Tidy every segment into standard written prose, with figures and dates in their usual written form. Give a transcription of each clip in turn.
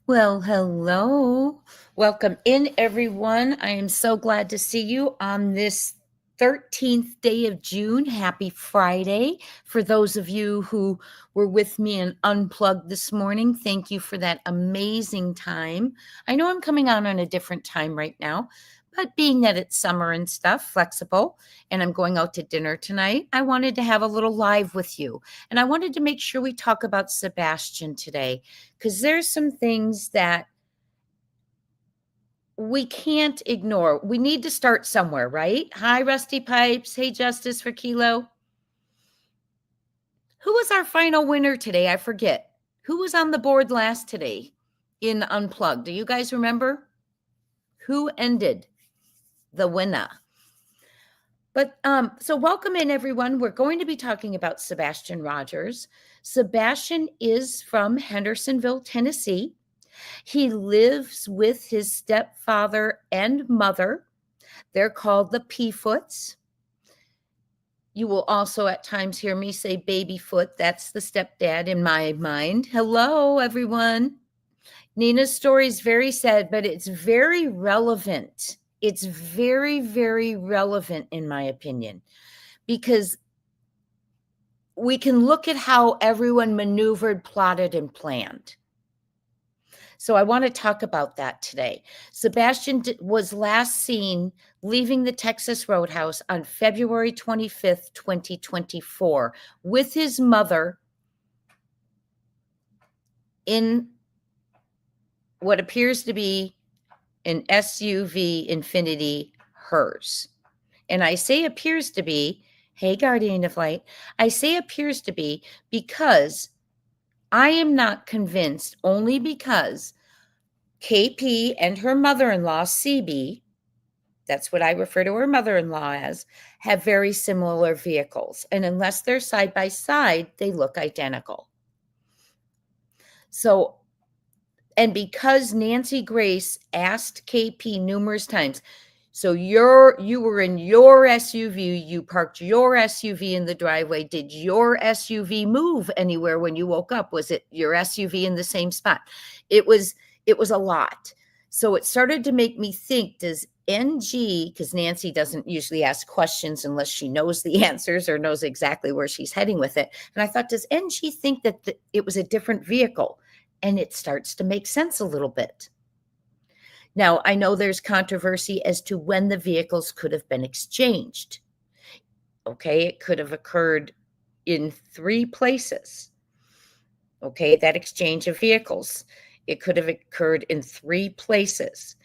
Well, hello. Welcome in, everyone. I am so glad to see you on this 13th day of June. Happy Friday. For those of you who were with me and unplugged this morning, thank you for that amazing time. I know I'm coming on a different time right now, but being that it's summer and stuff, flexible, and I'm going out to dinner tonight, I wanted to have a little live with you. And I wanted to make sure we talk about Sebastian today, because there's some things that we can't ignore. We need to start somewhere, right? Hi, Rusty Pipes. Hey, Justice for Kilo. Who was our final winner today? I forget. Who was on the board last today in Unplugged? Do you guys remember? Who ended the winner? But so welcome in, everyone. We're going to be talking about Sebastian Rogers. Sebastian is from Hendersonville, Tennessee. He lives with his stepfather and mother. They're called the P-Foots. You will also at times hear me say Babyfoot. That's the stepdad in my mind. Hello, everyone. Nina's story is very sad, but it's very relevant. It's very, very relevant, in my opinion, because we can look at how everyone maneuvered, plotted, and planned. So I want to talk about that today. Sebastian was last seen leaving the Texas Roadhouse on February 25th, 2024, with his mother in what appears to be an SUV Infiniti hers. And I say appears to be, hey, Guardian of Light, I say appears to be because I am not convinced, only because KP and her mother-in-law, CB, that's what I refer to her mother-in-law as, have very similar vehicles. And unless they're side by side, they look identical. So, and because Nancy Grace asked KP numerous times, so you were in your SUV, you parked your SUV in the driveway. Did your SUV move anywhere when you woke up? Was it your SUV in the same spot? It was a lot. So it started to make me think, does NG, because Nancy doesn't usually ask questions unless she knows the answers or knows exactly where she's heading with it. And I thought, does NG think that it was a different vehicle? And it starts to make sense a little bit. Now, I know there's controversy as to when the vehicles could have been exchanged. Okay, it could have occurred in 3 places. Okay, that exchange of vehicles. It could have occurred in 3 places.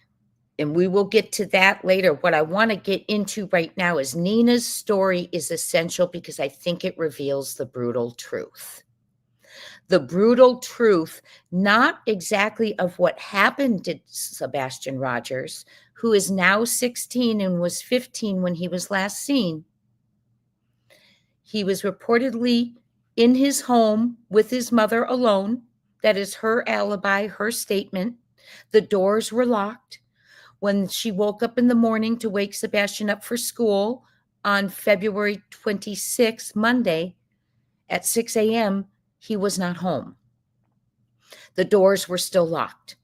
And we will get to that later. What I want to get into right now is Nina's story is essential because I think it reveals the brutal truth. The brutal truth, not exactly of what happened to Sebastian Rogers, who is now 16 and was 15 when he was last seen. He was reportedly in his home with his mother alone. That is her alibi, her statement. The doors were locked. When she woke up in the morning to wake Sebastian up for school on February 26th, Monday, at 6 a.m., he was not home. The doors were still locked.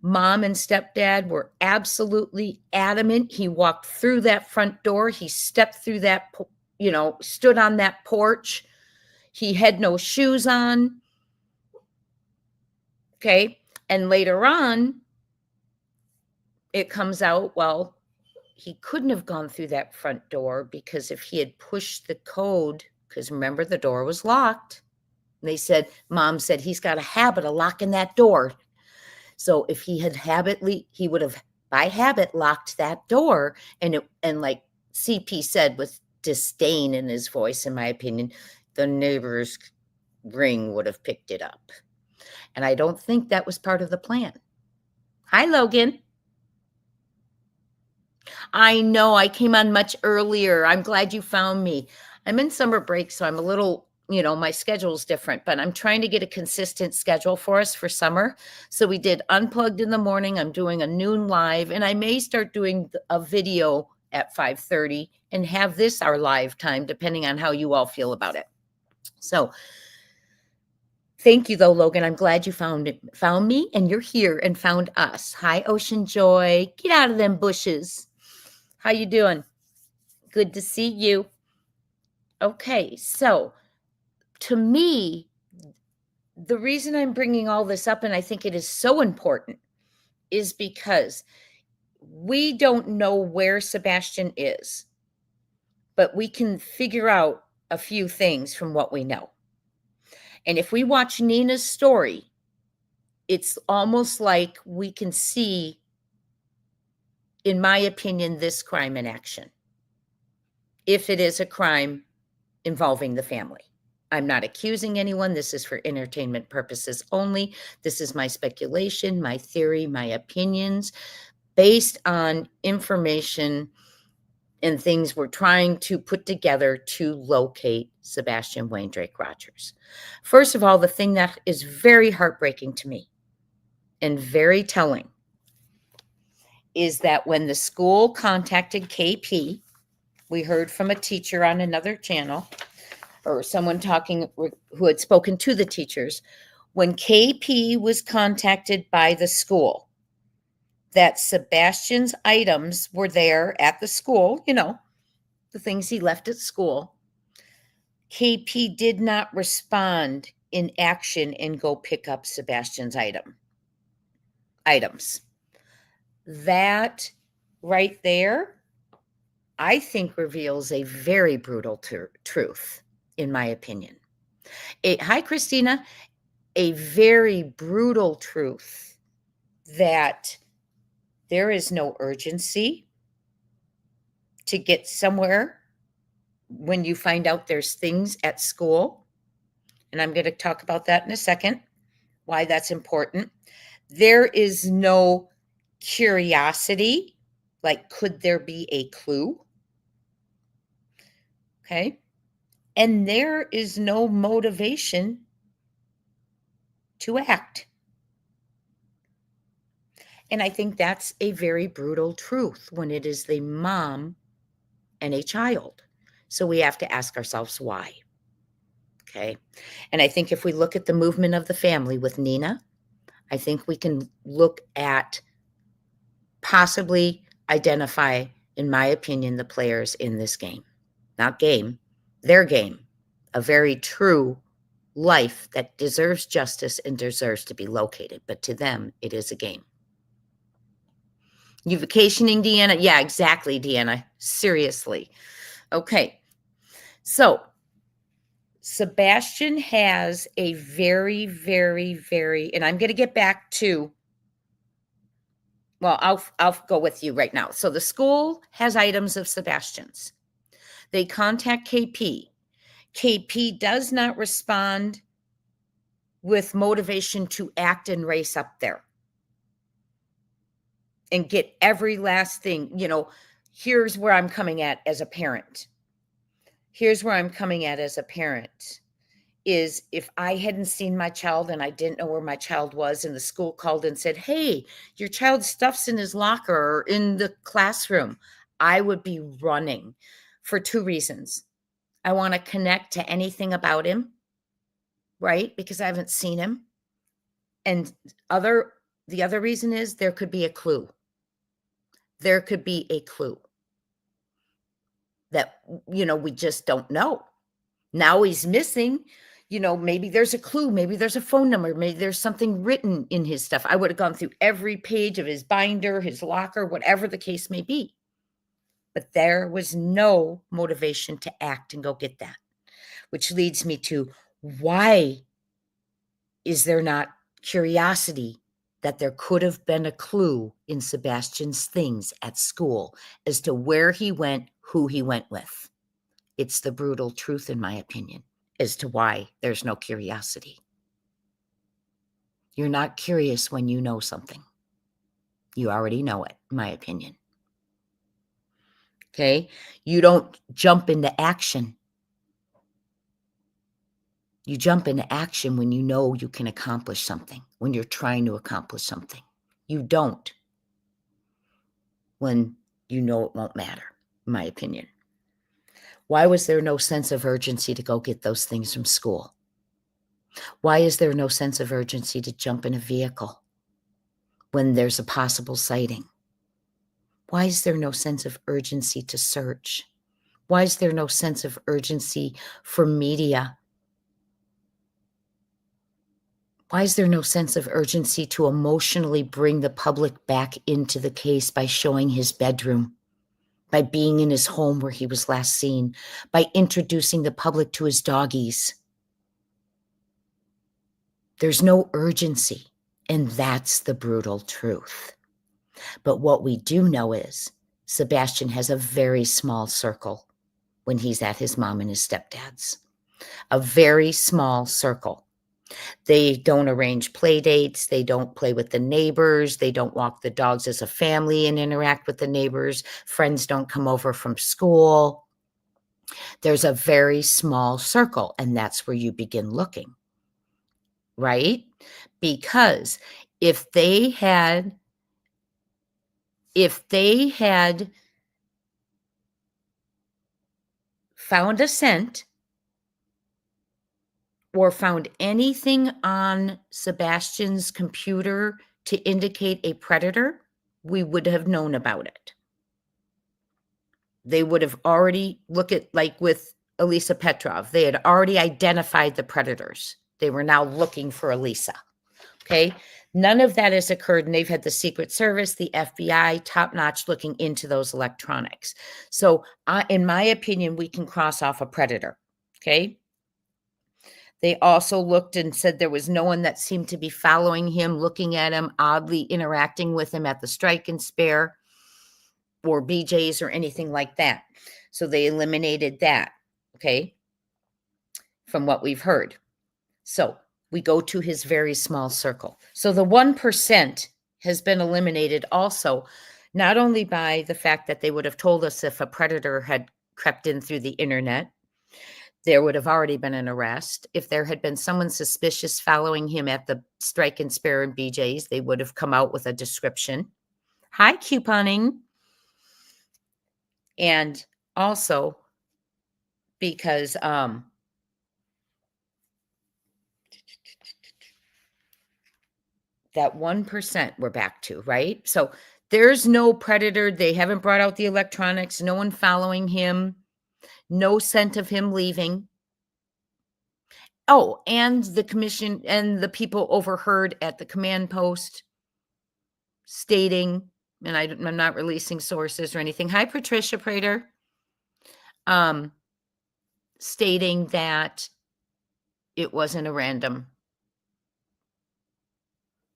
Mom and stepdad were absolutely adamant. He walked through that front door. He stepped through that, stood on that porch. He had no shoes on. Okay. And later on, it comes out, well, he couldn't have gone through that front door because if he had pushed the code, because remember, the door was locked. They said, Mom said, he's got a habit of locking that door. So if he had he would have by habit locked that door. And like CP said with disdain in his voice, in my opinion, the neighbor's ring would have picked it up. And I don't think that was part of the plan. Hi, Logan. I know I came on much earlier. I'm glad you found me. I'm in summer break, so I'm a little, my schedule's different, but I'm trying to get a consistent schedule for us for summer. So we did Unplugged in the morning. I'm doing a noon live, and I may start doing a video at 5:30 and have this our live time, depending on how you all feel about it. So Thank you, though, Logan. I'm glad you found me, and you're here and found us. Hi, Ocean Joy. Get out of them bushes. How you doing? Good to see you. Okay, so to me, the reason I'm bringing all this up, and I think it is so important, is because we don't know where Sebastian is, but we can figure out a few things from what we know. And if we watch Nina's story, it's almost like we can see, in my opinion, this crime in action, if it is a crime involving the family. I'm not accusing anyone. This is for entertainment purposes only. This is my speculation, my theory, my opinions, based on information and things we're trying to put together to locate Sebastian Wayne Drake Rogers. First of all, the thing that is very heartbreaking to me and very telling is that when the school contacted KP, we heard from a teacher on another channel, or someone talking who had spoken to the teachers, when KP was contacted by the school, that Sebastian's items were there at the school, the things he left at school. KP did not respond in action and go pick up Sebastian's items. That right there, I think, reveals a very brutal truth, in my opinion. Hi, Christina. A very brutal truth that there is no urgency to get somewhere when you find out there's things at school. And I'm going to talk about that in a second, why that's important. There is no curiosity, like, could there be a clue? Okay. And there is no motivation to act. And I think that's a very brutal truth when it is the mom and a child. So we have to ask ourselves why. Okay. And I think if we look at the movement of the family with Nina, I think we can look at, possibly identify, in my opinion, the players in this game. Not game, their game. A very true life that deserves justice and deserves to be located. But to them, it is a game. You vacationing, Deanna? Yeah, exactly, Deanna. Seriously. Okay. So Sebastian has a very, very, very, and I'm going to get back to, well, I'll go with you right now. So the school has items of Sebastian's. They contact KP. KP does not respond with motivation to act and race up there and get every last thing. Here's where I'm coming at as a parent. Is if I hadn't seen my child and I didn't know where my child was, and the school called and said, hey, your child's stuff's in his locker or in the classroom, I would be running for two reasons. I want to connect to anything about him, right? Because I haven't seen him. And the other reason is there could be a clue. There could be a clue that, we just don't know. Now he's missing. Maybe there's a clue. Maybe there's a phone number. Maybe there's something written in his stuff. I would have gone through every page of his binder, his locker, whatever the case may be. But there was no motivation to act and go get that, which leads me to, why is there not curiosity that there could have been a clue in Sebastian's things at school as to where he went, who he went with? It's the brutal truth, in my opinion, as to why there's no curiosity. You're not curious when you know something. You already know it, in my opinion. Okay? You don't jump into action. You jump into action when you know you can accomplish something, when you're trying to accomplish something. You don't when you know it won't matter, in my opinion. Why was there no sense of urgency to go get those things from school? Why is there no sense of urgency to jump in a vehicle when there's a possible sighting? Why is there no sense of urgency to search? Why is there no sense of urgency for media? Why is there no sense of urgency to emotionally bring the public back into the case by showing his bedroom, by being in his home where he was last seen, by introducing the public to his doggies? There's no urgency, and that's the brutal truth. But what we do know is Sebastian has a very small circle when he's at his mom and his stepdad's. A very small circle. They don't arrange play dates. They don't play with the neighbors. They don't walk the dogs as a family and interact with the neighbors. Friends don't come over from school. There's a very small circle, and that's where you begin looking, right? Because if they had found a scent or found anything on Sebastian's computer to indicate a predator, we would have known about it. They would have already look at, like with Elisa Petrov, they had already identified the predators. They were now looking for Elisa. Okay. None of that has occurred, and they've had the Secret Service, the FBI, top-notch looking into those electronics. So, in my opinion, we can cross off a predator. Okay. They also looked and said there was no one that seemed to be following him, looking at him, oddly interacting with him at the Strike and Spare or BJ's or anything like that. So they eliminated that, okay, from what we've heard. So we go to his very small circle. So the 1% has been eliminated also, not only by the fact that they would have told us if a predator had crept in through the internet, there would have already been an arrest. If there had been someone suspicious following him at the Strike and Spare and BJ's, they would have come out with a description. Hi, couponing. And also because that 1% we're back to, right? So there's no predator. They haven't brought out the electronics, no one following him, no scent of him leaving. Oh, and the commission and the people overheard at the command post stating, and I'm not releasing sources or anything. Hi, Patricia Prater. Stating that it wasn't a random.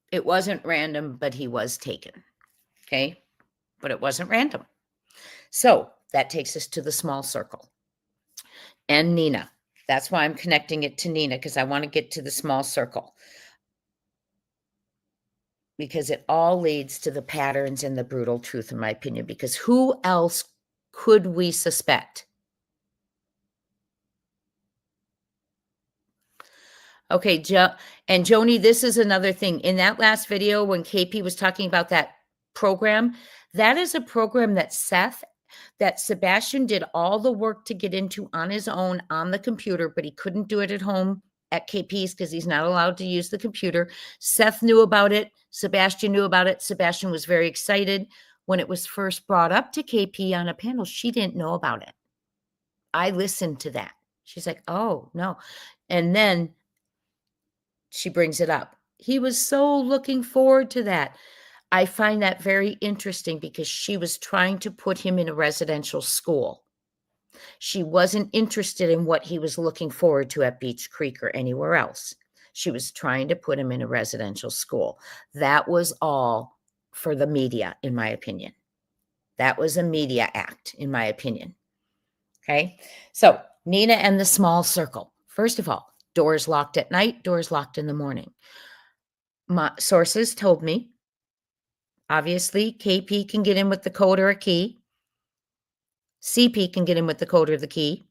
It wasn't random, but he was taken. Okay. But it wasn't random. So that takes us to the small circle. And Nina. That's why I'm connecting it to Nina, because I want to get to the small circle. Because it all leads to the patterns and the brutal truth, in my opinion. Because who else could we suspect? Okay, and Joni, this is another thing. In that last video, when KP was talking about that program, that is a program that Sebastian did all the work to get into on his own on the computer, but he couldn't do it at home at KP's because he's not allowed to use the computer. Seth knew about it. Sebastian knew about it. Sebastian was very excited. When it was first brought up to KP on a panel, she didn't know about it. I listened to that. She's like, oh, no. And then she brings it up. He was so looking forward to that. I find that very interesting because she was trying to put him in a residential school. She wasn't interested in what he was looking forward to at Beach Creek or anywhere else. She was trying to put him in a residential school. That was all for the media, in my opinion. That was a media act, in my opinion. Okay. So Nina and the small circle. First of all, doors locked at night, doors locked in the morning. My sources told me, obviously, KP can get in with the code or a key. CP can get in with the code or the key.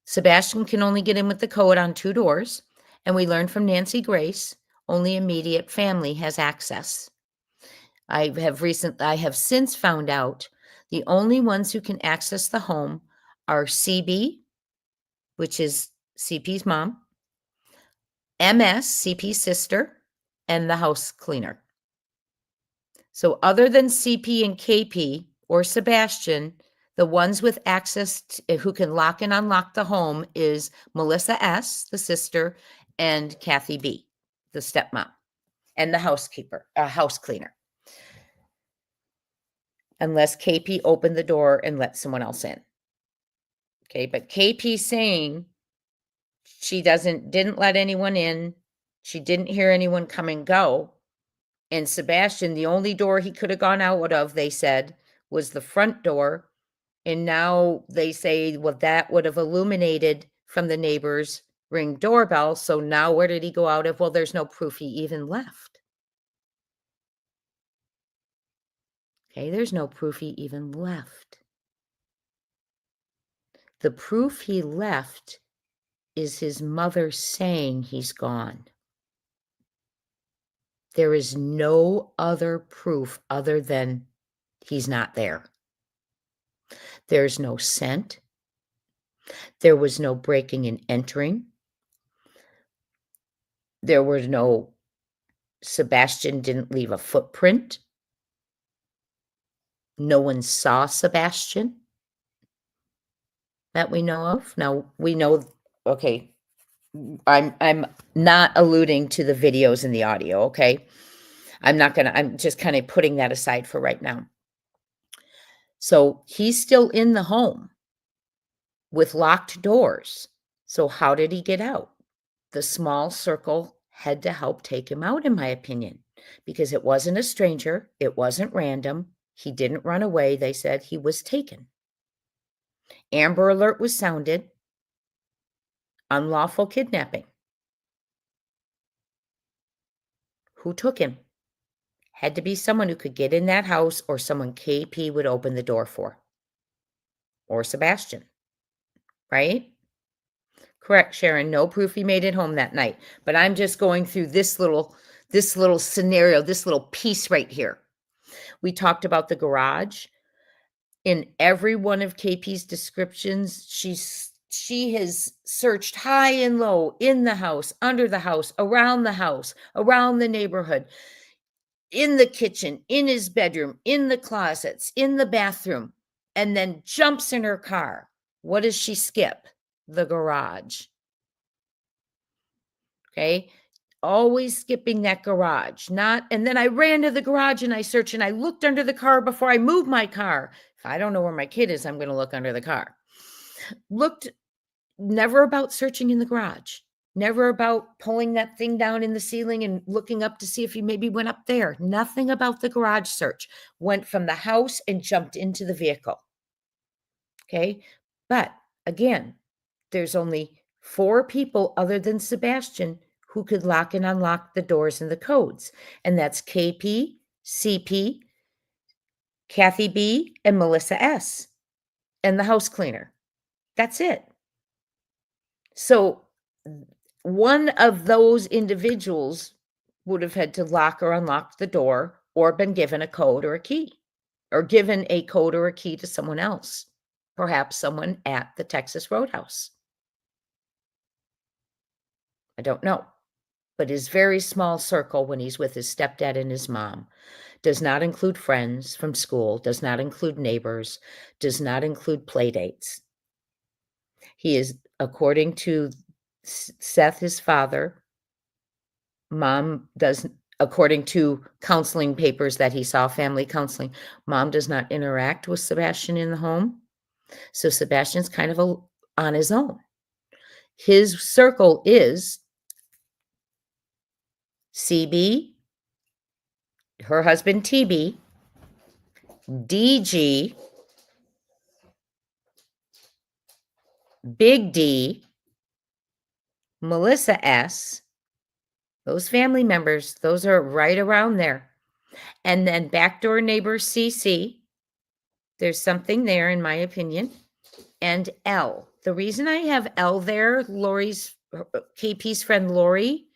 Sebastian can only get in with the code on 2 doors. And we learned from Nancy Grace, only immediate family has access. I have since found out the only ones who can access the home are CB, which is CP's mom, MS, CP's sister, and the house cleaner. So other than CP and KP or Sebastian, the ones with access who can lock and unlock the home is Melissa S., the sister, and Kathy B., the stepmom, and the housekeeper, house cleaner. Unless KP opened the door and let someone else in. Okay, but KP saying she didn't let anyone in. She didn't hear anyone come and go. And Sebastian, the only door he could have gone out of, they said, was the front door. And now they say, well, that would have illuminated from the neighbor's Ring doorbell. So now where did he go out of? Well, there's no proof he even left. Okay, there's no proof he even left. The proof he left is his mother saying he's gone. There is no other proof other than he's not there. There's no scent. There was no breaking and entering. There was no, Sebastian didn't leave a footprint. No one saw Sebastian that we know of. Now we know, okay, I'm not alluding to the videos and the audio, okay? I'm just kind of putting that aside for right now. So he's still in the home with locked doors. So how did he get out? The small circle had to help take him out, in my opinion, because it wasn't a stranger. It wasn't random. He didn't run away. They said he was taken. Amber Alert was sounded. Unlawful kidnapping. Who took him? Had to be someone who could get in that house or someone KP would open the door for. Or Sebastian. Right? Correct, Sharon. No proof he made it home that night. But I'm just going through this little scenario, this little piece right here. We talked about the garage. In every one of KP's descriptions, she has searched high and low in the house, under the house, around the neighborhood, in the kitchen, in his bedroom, in the closets, in the bathroom, and then jumps in her car. What does she skip? The garage. Okay. Always skipping that garage. And then I ran to the garage and I searched and I looked under the car before I moved my car. If I don't know where my kid is, I'm going to look under the car. Looked, never about searching in the garage. Never about pulling that thing down in the ceiling and looking up to see if he maybe went up there. Nothing about the garage search. Went from the house and jumped into the vehicle. Okay. But again, there's only 4 people other than Sebastian who could lock and unlock the doors and the codes. And that's KP, CP, Kathy B, and Melissa S, and the house cleaner. That's it. So one of those individuals would have had to lock or unlock the door or been given a code or a key, or given a code or a key to someone else, perhaps someone at the Texas Roadhouse. I don't know. But his very small circle when he's with his stepdad and his mom does not include friends from school, does not include neighbors, does not include play dates. He is, according to Seth, his father, mom does, according to counseling papers that he saw, family counseling, mom does not interact with Sebastian in the home. So Sebastian's kind of on his own. His circle is CB, her husband TB, DG, Big D, Melissa S, those family members, those are right around there. And then backdoor neighbor CC, there's something there in my opinion. And L. The reason I have L there, Lori's, KP's friend Lori,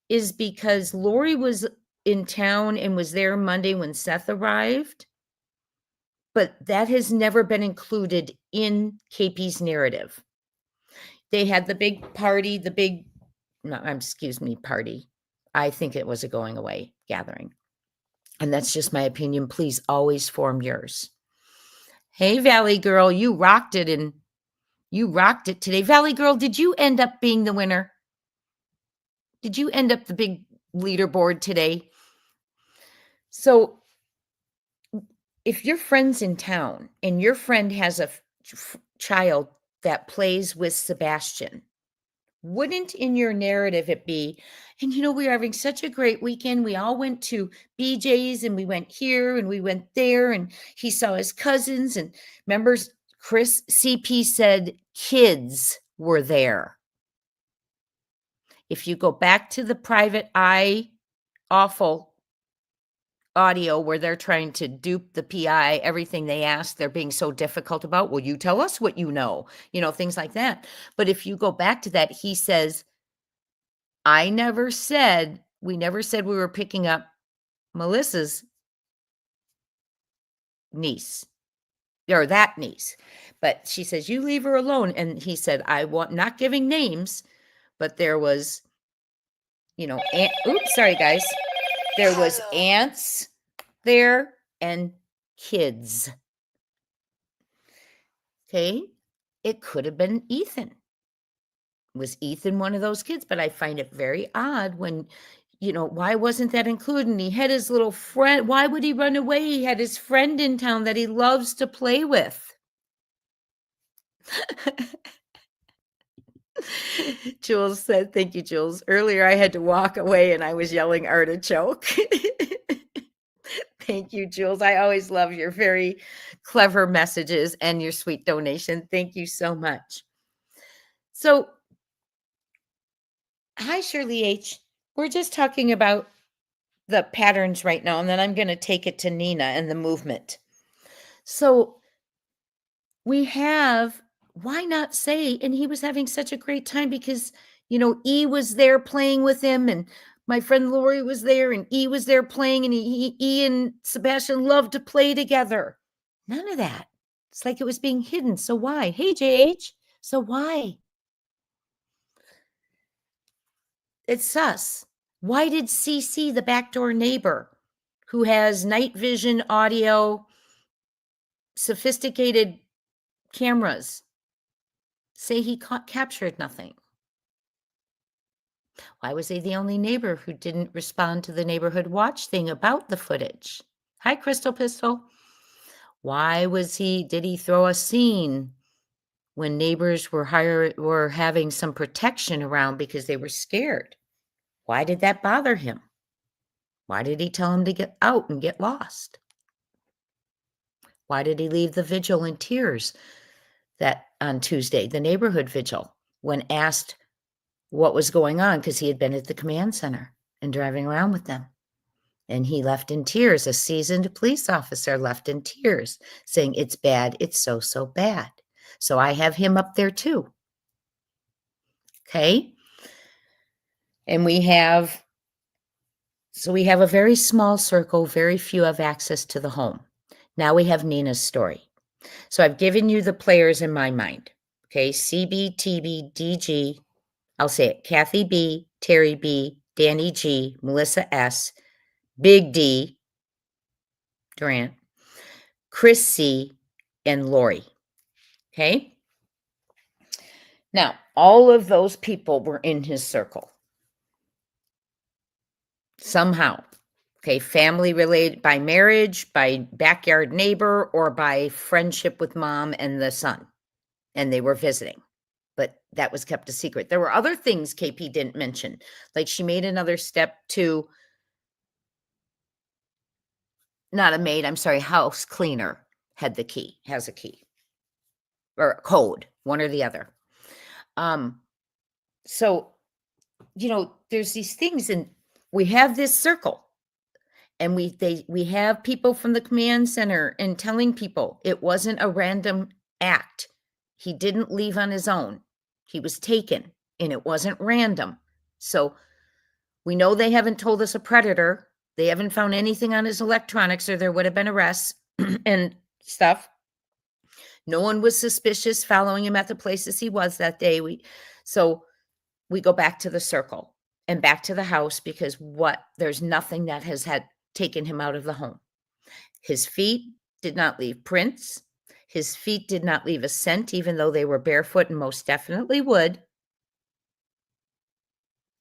is because Lori was in town and was there Monday when Seth arrived. But that has never been included in KP's narrative. They had the big party, the big excuse me, party. I think it was a going away gathering. And that's just my opinion. Please always form yours. Hey, Valley Girl, you rocked it today. Valley Girl, did you end up being the winner? Did you end up the big leaderboard today? So if your friend's in town and your friend has a child that plays with Sebastian, wouldn't in your narrative it be, and we were having such a great weekend. We all went to BJ's and we went here and we went there and he saw his cousins and members. Chris CP said kids were there. If you go back to the private eye awful audio where they're trying to dupe the PI, everything they ask, they're being so difficult about, will you tell us what you know, things like that. But if you go back to that, he says, we never said we were picking up Melissa's niece or that niece. But she says, you leave her alone. And he said, not giving names, but there was, oops, sorry, guys. There was aunts there and kids. Okay. It could have been Ethan. Was Ethan one of those kids? But I find it very odd when, why wasn't that included? And he had his little friend. Why would he run away? He had his friend in town that he loves to play with. Jules said, thank you, Jules. Earlier, I had to walk away and I was yelling artichoke. Thank you, Jules. I always love your very clever messages and your sweet donation. Thank you so much. So, hi, Shirley H. We're just talking about the patterns right now, and then I'm going to take it to Nina and the movement. So we have, why not say, and he was having such a great time because, E was there playing with him, and my friend Lori was there, and E was there playing, and E and Sebastian loved to play together. None of that. It's like it was being hidden. So why? Hey, JH. So why? It's sus. Why did CC, the backdoor neighbor, who has night vision, audio, sophisticated cameras, say he captured nothing? Why was he the only neighbor who didn't respond to the neighborhood watch thing about the footage? Hi, Crystal Pistol. Why did he throw a scene when neighbors were having some protection around because they were scared? Why did that bother him? Why did he tell him to get out and get lost? Why did he leave the vigil in tears that on Tuesday, the neighborhood vigil, when asked what was going on, because he had been at the command center and driving around with them? And he left in tears. A seasoned police officer left in tears, saying, it's bad. It's so, so bad. So I have him up there too. Okay. And we have a very small circle. Very few have access to the home. Now we have Nina's story. So I've given you the players in my mind. Okay. CB, TB, DG. I'll say it. Kathy B, Terry B, Danny G, Melissa S, Big D, Durant, Chris C, and Lori. Okay. Now, all of those people were in his circle. Somehow. Okay. Family related by marriage, by backyard neighbor, or by friendship with mom and the son. And they were visiting. But that was kept a secret. There were other things KP didn't mention. Like she made another step to, not a maid, I'm sorry, house cleaner has a key, or a code, one or the other. So, there's these things, and we have this circle, and we have people from the command center and telling people it wasn't a random act. He didn't leave on his own. He was taken, and it wasn't random. So we know they haven't told us a predator. They haven't found anything on his electronics, or there would have been arrests and stuff. No one was suspicious following him at the places he was that day. So we go back to the circle and back to the house because there's nothing that has had taken him out of the home. His feet did not leave prints. His feet did not leave a scent, even though they were barefoot and most definitely would.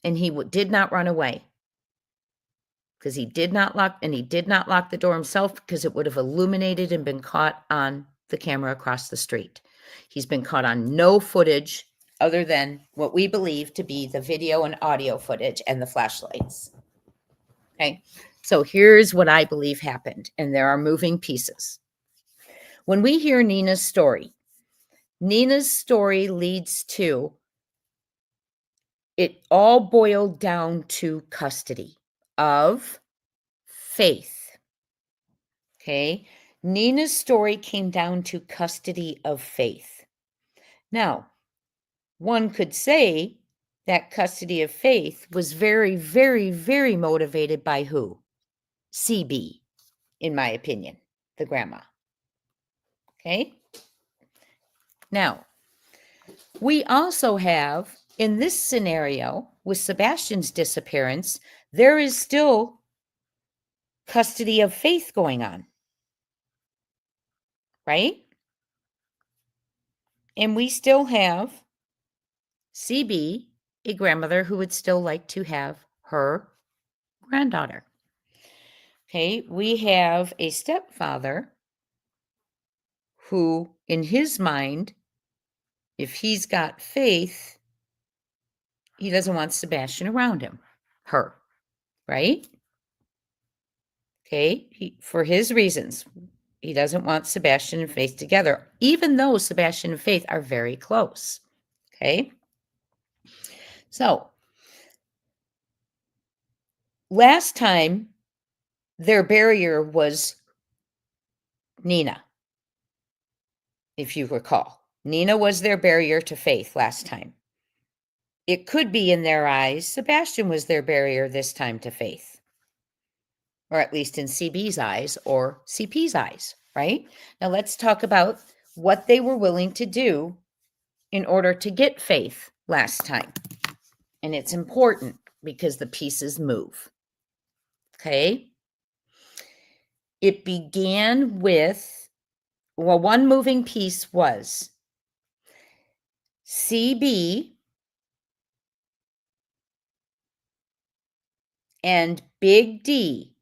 And he did not run away because he did not lock the door himself because it would have illuminated and been caught on the camera across the street. He's been caught on no footage other than what we believe to be the video and audio footage and the flashlights. Okay, so here's what I believe happened, and there are moving pieces. When we hear Nina's story leads to, it all boiled down to custody of Faith. Okay, Nina's story came down to custody of Faith. Now, one could say that custody of Faith was very, very, very motivated by who? CB, in my opinion, the grandma. Okay? Now, we also have, in this scenario, with Sebastian's disappearance, there is still custody of Faith going on. Right? And we still have CB, a grandmother who would still like to have her granddaughter. Okay, we have a stepfather who, in his mind, if he's got Faith, he doesn't want Sebastian around her, right? Okay, for his reasons, he doesn't want Sebastian and Faith together, even though Sebastian and Faith are very close. Okay, so last time their barrier was Nina, if you recall. Nina was their barrier to Faith last time. It could be in their eyes, Sebastian was their barrier this time to Faith. Or at least in CB's eyes or CP's eyes, right? Now let's talk about what they were willing to do in order to get Faith last time. And it's important because the pieces move. Okay? It began with, well, one moving piece was CB and Big D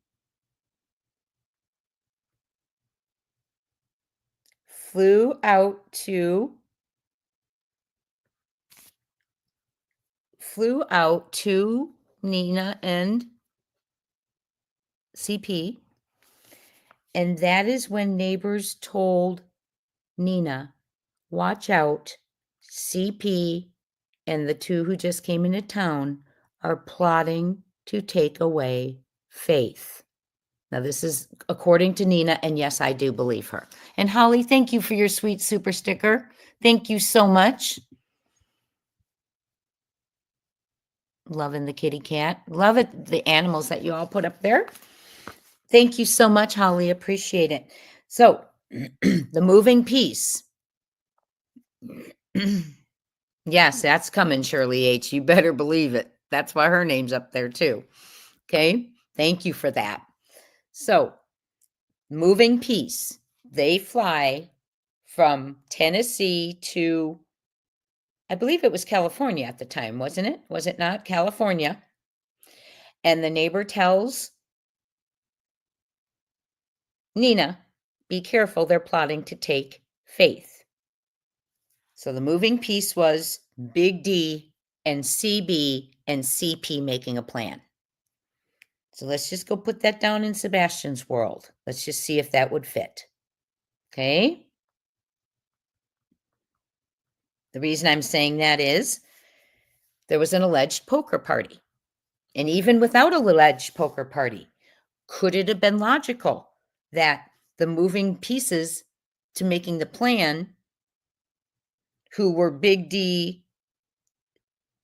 flew out to Nina and CP, and that is when neighbors told Nina, watch out, CP and the two who just came into town are plotting to take away Faith. Now, this is according to Nina, and yes, I do believe her. And Holly, thank you for your sweet super sticker. Thank you so much. Loving the kitty cat. Love it, the animals that you all put up there. Thank you so much, Holly. Appreciate it. So, the moving piece. Yes, that's coming, Shirley H. You better believe it. That's why her name's up there too. Okay, thank you for that. So, moving piece. They fly from Tennessee to, I believe it was California at the time, wasn't it? Was it not? California. And the neighbor tells Nina, be careful, they're plotting to take Faith. So the moving piece was Big D and CB and CP making a plan. So let's just go put that down in Sebastian's world. Let's just see if that would fit. Okay? The reason I'm saying that is there was an alleged poker party. And even without a alleged poker party, could it have been logical that the moving pieces to making the plan, who were Big D,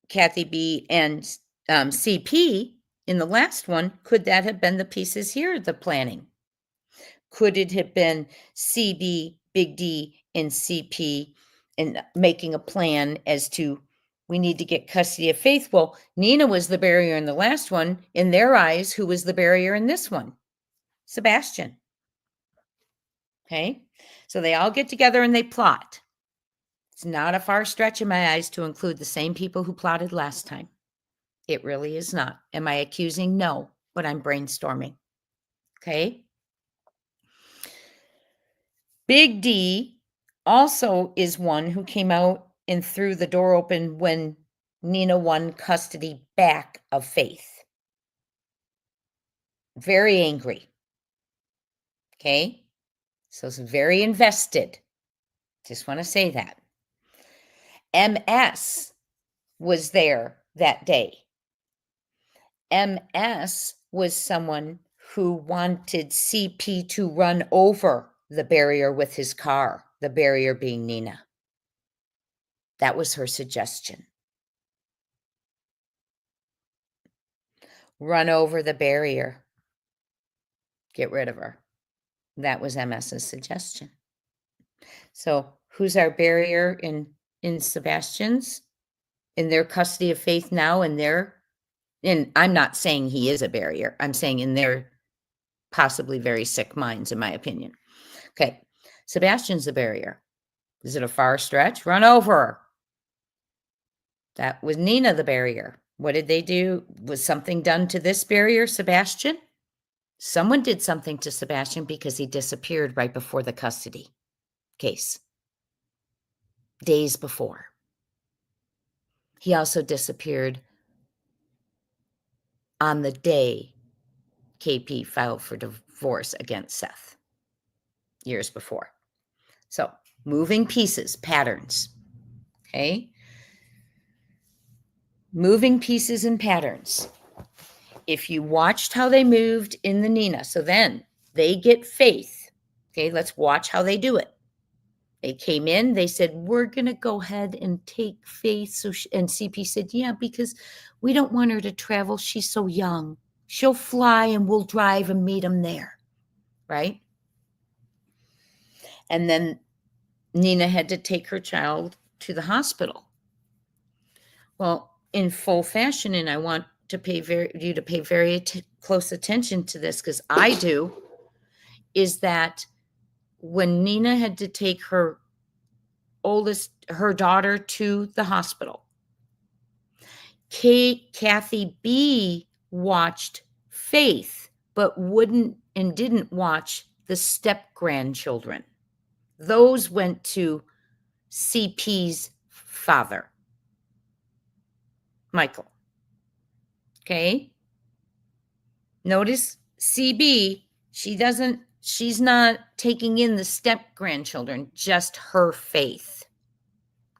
Kathy B, and CP in the last one, could that have been the pieces here, the planning? Could it have been CB, Big D, and CP and making a plan as to We need to get custody of Faith. Well, Nina was the barrier in the last one. In their eyes, who was the barrier in this one? Sebastian. Okay. So they all get together and they plot. It's not a far stretch in my eyes to include the same people who plotted last time. It really is not. Am I accusing? No, but I'm brainstorming. Okay. Big D also is one who came out and threw the door open when Nina won custody back of Faith. Very angry. Okay. So it's very invested. Just want to say that. MS was there that day. MS was someone who wanted CP to run over the barrier with his car, the barrier being Nina. That was her suggestion. Run over the barrier. Get rid of her. That was MS's suggestion. So who's our barrier in Sebastian's? In their custody of Faith now, and I'm not saying he is a barrier. I'm saying in their possibly very sick minds, in my opinion. Okay, Sebastian's a barrier. Is it a far stretch? Run over her. That was Nina, the barrier. What did they do? Was something done to this barrier, Sebastian? Someone did something to Sebastian because he disappeared right before the custody case. Days before. He also disappeared on the day KP filed for divorce against Seth, years before. So, moving pieces, patterns. Okay? Moving pieces and patterns. If you watched how they moved in the Nina, so then they get Faith. Okay, let's watch how they do it. They came in, they said, we're going to go ahead and take Faith. So and CP said, yeah, because we don't want her to travel. She's so young. She'll fly and we'll drive and meet them there. Right? And then Nina had to take her child to the hospital. Well, in full fashion, and I want to pay you to pay very close attention to this because I do, is that when Nina had to take her daughter to the hospital, Kathy B watched Faith, but didn't watch the step grandchildren. Those went to CP's father, Michael. Okay. Notice CB, she's not taking in the step grandchildren, just her Faith.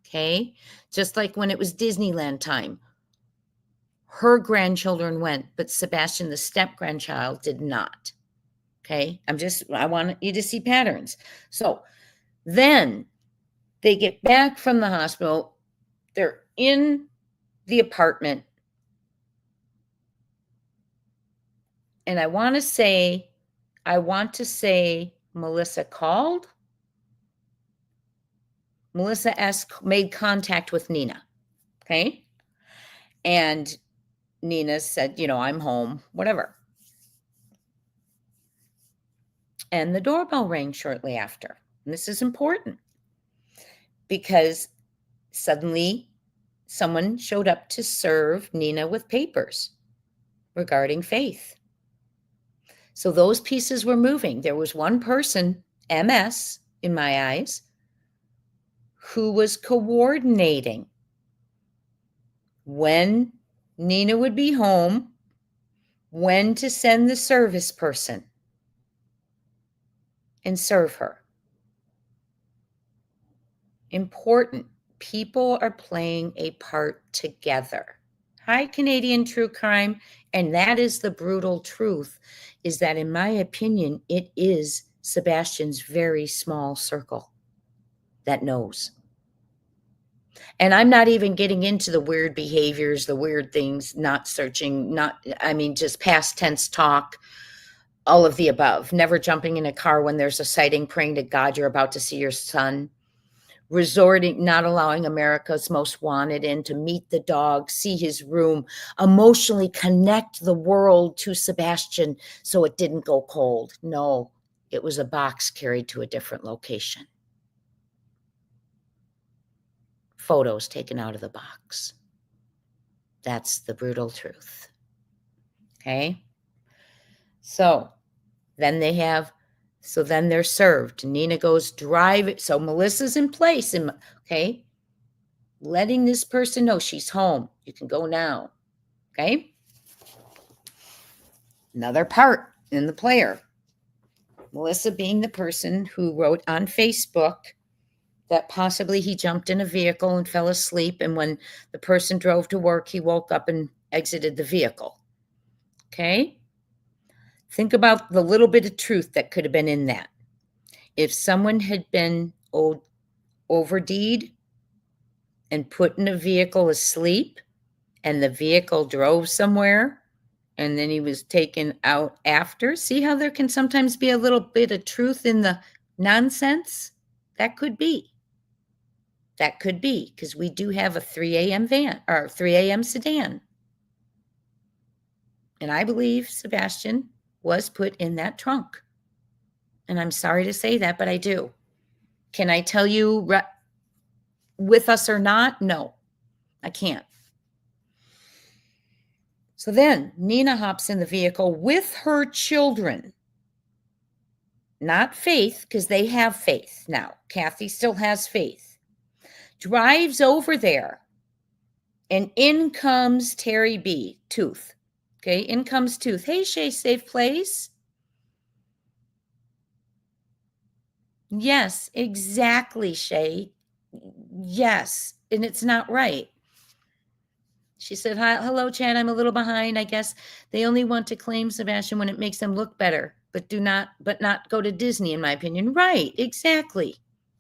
Okay. Just like when it was Disneyland time, her grandchildren went, but Sebastian, the step grandchild, did not. Okay. I want you to see patterns. So then they get back from the hospital. They're in the apartment. And I want to say Melissa called. Melissa made contact with Nina. Okay. And Nina said, I'm home, whatever. And the doorbell rang shortly after. And this is important because suddenly someone showed up to serve Nina with papers regarding Faith. So those pieces were moving. There was one person, MS, in my eyes, who was coordinating when Nina would be home, when to send the service person and serve her. Important. People are playing a part together. Hi, Canadian True Crime. And that is the brutal truth, is that in my opinion, it is Sebastian's very small circle that knows. And I'm not even getting into the weird behaviors, the weird things, not searching, just past tense talk, all of the above. Never jumping in a car when there's a sighting, praying to God you're about to see your son. not allowing America's Most Wanted in to meet the dog, see his room, emotionally connect the world to Sebastian so it didn't go cold. No, it was a box carried to a different location. Photos taken out of the box. That's the brutal truth. Okay? So then they're served. Nina goes drive it. So Melissa's in place. Okay? Letting this person know she's home. You can go now. Okay? Another part in the player. Melissa being the person who wrote on Facebook that possibly he jumped in a vehicle and fell asleep, and when the person drove to work, he woke up and exited the vehicle. Okay? Think about the little bit of truth that could have been in that. If someone had been overdeed and put in a vehicle asleep, and the vehicle drove somewhere, and then he was taken out after, see how there can sometimes be a little bit of truth in the nonsense? That could be. That could be, because we do have a 3 a.m. van or 3 a.m. sedan. And I believe Sebastian was put in that trunk. And I'm sorry to say that, but I do. Can I tell you with us or not? No, I can't. So then Nina hops in the vehicle with her children. Not Faith, because they have faith now. Kathy still has faith. Drives over there. And in comes Terry B. Tooth. Okay, in comes Tooth. Hey, Shay, safe place? Yes, exactly, Shay. Yes, and it's not right. She said, "Hi, hello, Chad. I'm a little behind. I guess they only want to claim Sebastian when it makes them look better, but not go to Disney, in my opinion." Right, exactly.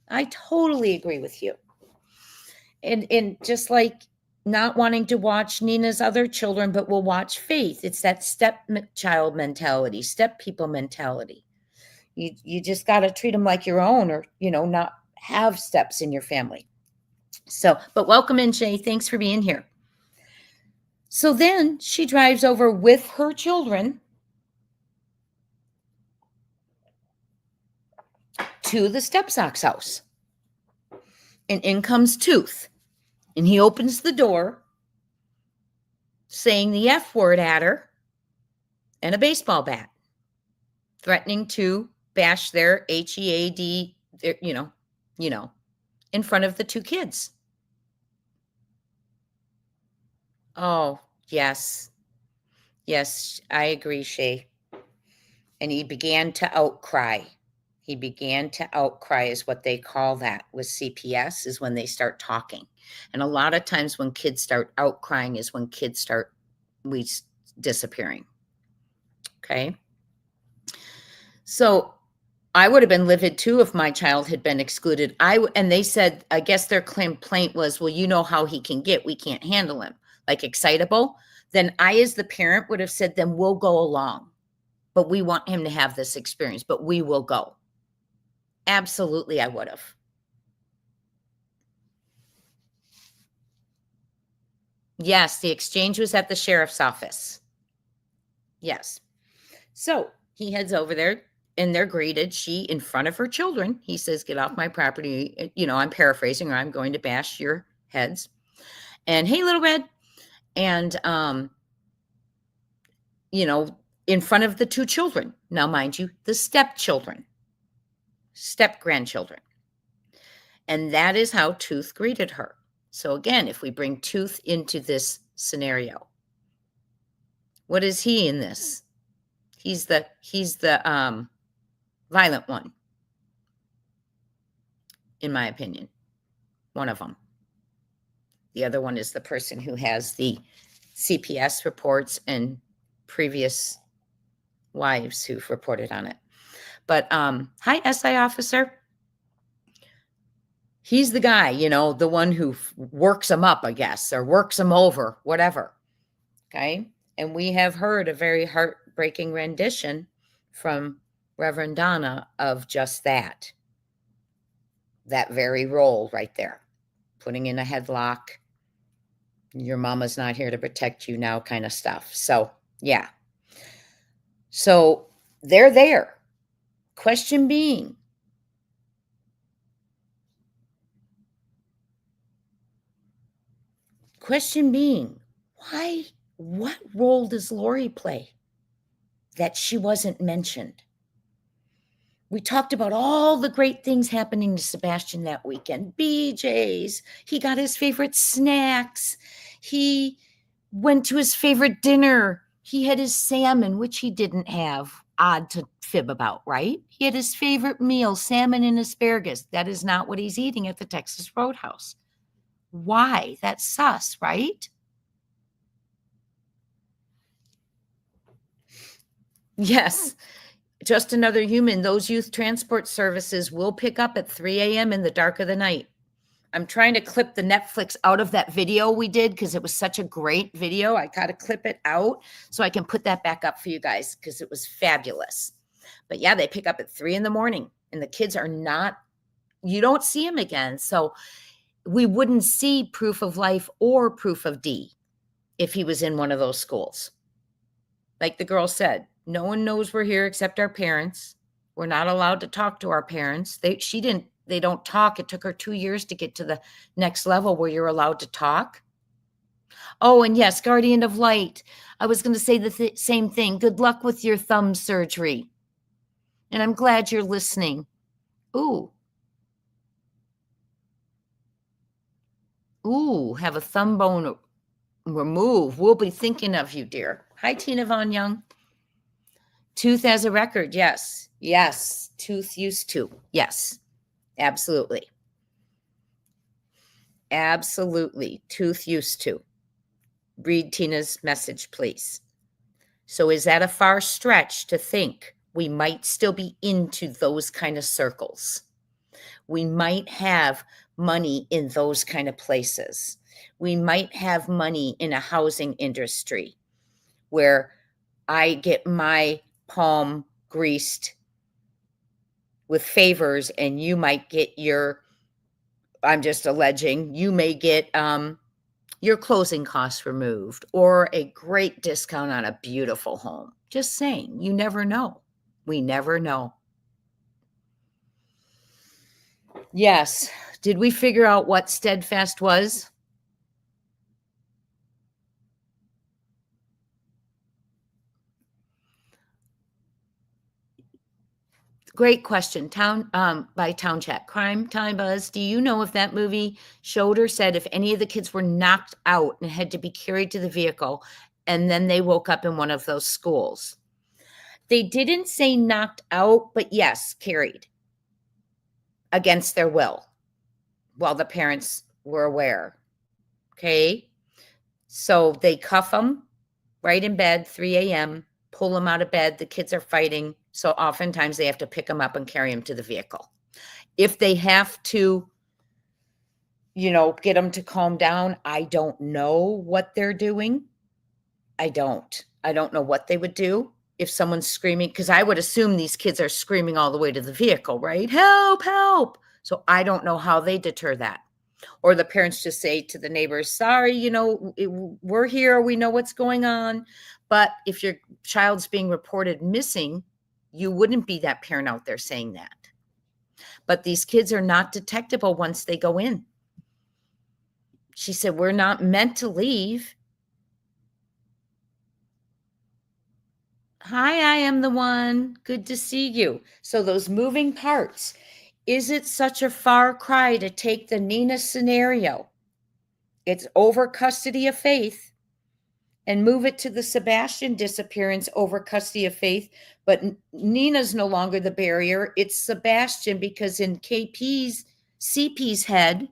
I totally agree with you. And just like not wanting to watch Nina's other children, but will watch Faith. It's that stepchild mentality, step people mentality. You just got to treat them like your own, or not have steps in your family. So, but welcome in, Shay. Thanks for being here. So then she drives over with her children to the stepsock's house. And in comes Tooth. And he opens the door, saying the F word at her and a baseball bat, threatening to bash their HEAD, in front of the two kids. Oh, yes. Yes, I agree, Shay. And he began to outcry. He began to outcry, is what they call that with CPS, is when they start talking. And a lot of times when kids start outcrying is when kids start disappearing. Okay. So I would have been livid too if my child had been excluded. And they said, I guess their complaint was, well, you know how he can get, we can't handle him, like excitable. Then I, as the parent, would have said, then we'll go along. But we want him to have this experience, but we will go. Absolutely, I would have. Yes, the exchange was at the sheriff's office. Yes. So he heads over there and they're greeted. She, in front of her children, he says, get off my property. I'm paraphrasing, or I'm going to bash your heads. And hey, little red. And, in front of the two children. Now, mind you, the step-grandchildren. And that is how Tooth greeted her. So again, if we bring Tooth into this scenario, what is he in this? He's the violent one, in my opinion. One of them. The other one is the person who has the CPS reports and previous wives who've reported on it. But hi, SI officer. He's the guy, the one who works them up, I guess, or works them over, whatever. Okay. And we have heard a very heartbreaking rendition from Reverend Donna of just that. that very role right there, putting in a headlock. Your mama's not here to protect you now kind of stuff. So, yeah. So they're there. Question being, why, what role does Lori play that she wasn't mentioned? We talked about all the great things happening to Sebastian that weekend. BJ's, he got his favorite snacks. He went to his favorite dinner. He had his salmon, which he didn't have. Odd to fib about, right? He had his favorite meal, salmon and asparagus. That is not what he's eating at the Texas Roadhouse. Why? That's sus, right? Yes. Just another human. Those youth transport services will pick up at 3 a.m. in the dark of the night. I'm trying to clip the Netflix out of that video we did because it was such a great video. I got to clip it out so I can put that back up for you guys because it was fabulous. But yeah, they pick up at 3 in the morning and the kids are not, you don't see them again. So we wouldn't see proof of life or proof of D if he was in one of those schools. Like the girl said, no one knows we're here except our parents. We're not allowed to talk to our parents. They don't talk. It took her 2 years to get to the next level where you're allowed to talk. Oh, and yes, Guardian of Light. I was going to say the same thing. Good luck with your thumb surgery. And I'm glad you're listening. Ooh, have a thumb bone removed. We'll be thinking of you, dear. Hi, Tina Von Young. Tooth as a record. Yes. Yes. Tooth used to. Yes. Absolutely. Absolutely. Tooth used to. Read Tina's message, please. So is that a far stretch to think we might still be into those kind of circles? We might have money in those kind of places. We might have money in a housing industry where I get my palm greased with favors and you might get your, I'm just alleging, you may get your closing costs removed or a great discount on a beautiful home. Just saying, you never know. We never know. Yes. Did we figure out what steadfast was? Great question. By Town Chat. Crime Time Buzz. Do you know if that movie showed or said if any of the kids were knocked out and had to be carried to the vehicle and then they woke up in one of those schools? They didn't say knocked out, but yes, carried against their will while the parents were aware. Okay. So they cuff them right in bed, 3 a.m., pull them out of bed. The kids are fighting. So oftentimes they have to pick them up and carry them to the vehicle. If they have to, get them to calm down, I don't know what they're doing. I don't know what they would do if someone's screaming, because I would assume these kids are screaming all the way to the vehicle, right? Help, help. So I don't know how they deter that. Or the parents just say to the neighbors, sorry, we're here. We know what's going on. But if your child's being reported missing, you wouldn't be that parent out there saying that. But these kids are not detectable once they go in. She said, we're not meant to leave. Hi, I am the one. Good to see you. So those moving parts. Is it such a far cry to take the Nina scenario? It's over custody of Faith and move it to the Sebastian disappearance over custody of Faith. But Nina's no longer the barrier. It's Sebastian, because in CP's head,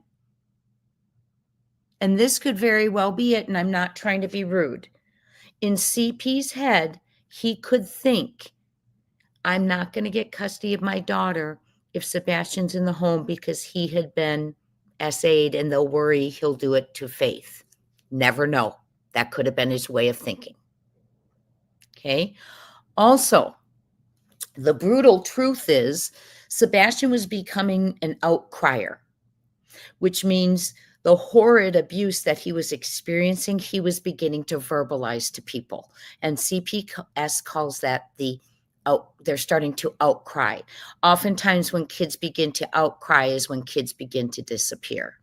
and this could very well be it, and I'm not trying to be rude. In CP's head, he could think, I'm not going to get custody of my daughter if Sebastian's in the home because he had been SA'd and they'll worry he'll do it to Faith. Never know. That could have been his way of thinking. Okay. Also, The brutal truth is Sebastian was becoming an outcrier, which means the horrid abuse that he was experiencing, he was beginning to verbalize to people. And CPS calls that they're starting to outcry. Oftentimes when kids begin to outcry is when kids begin to disappear.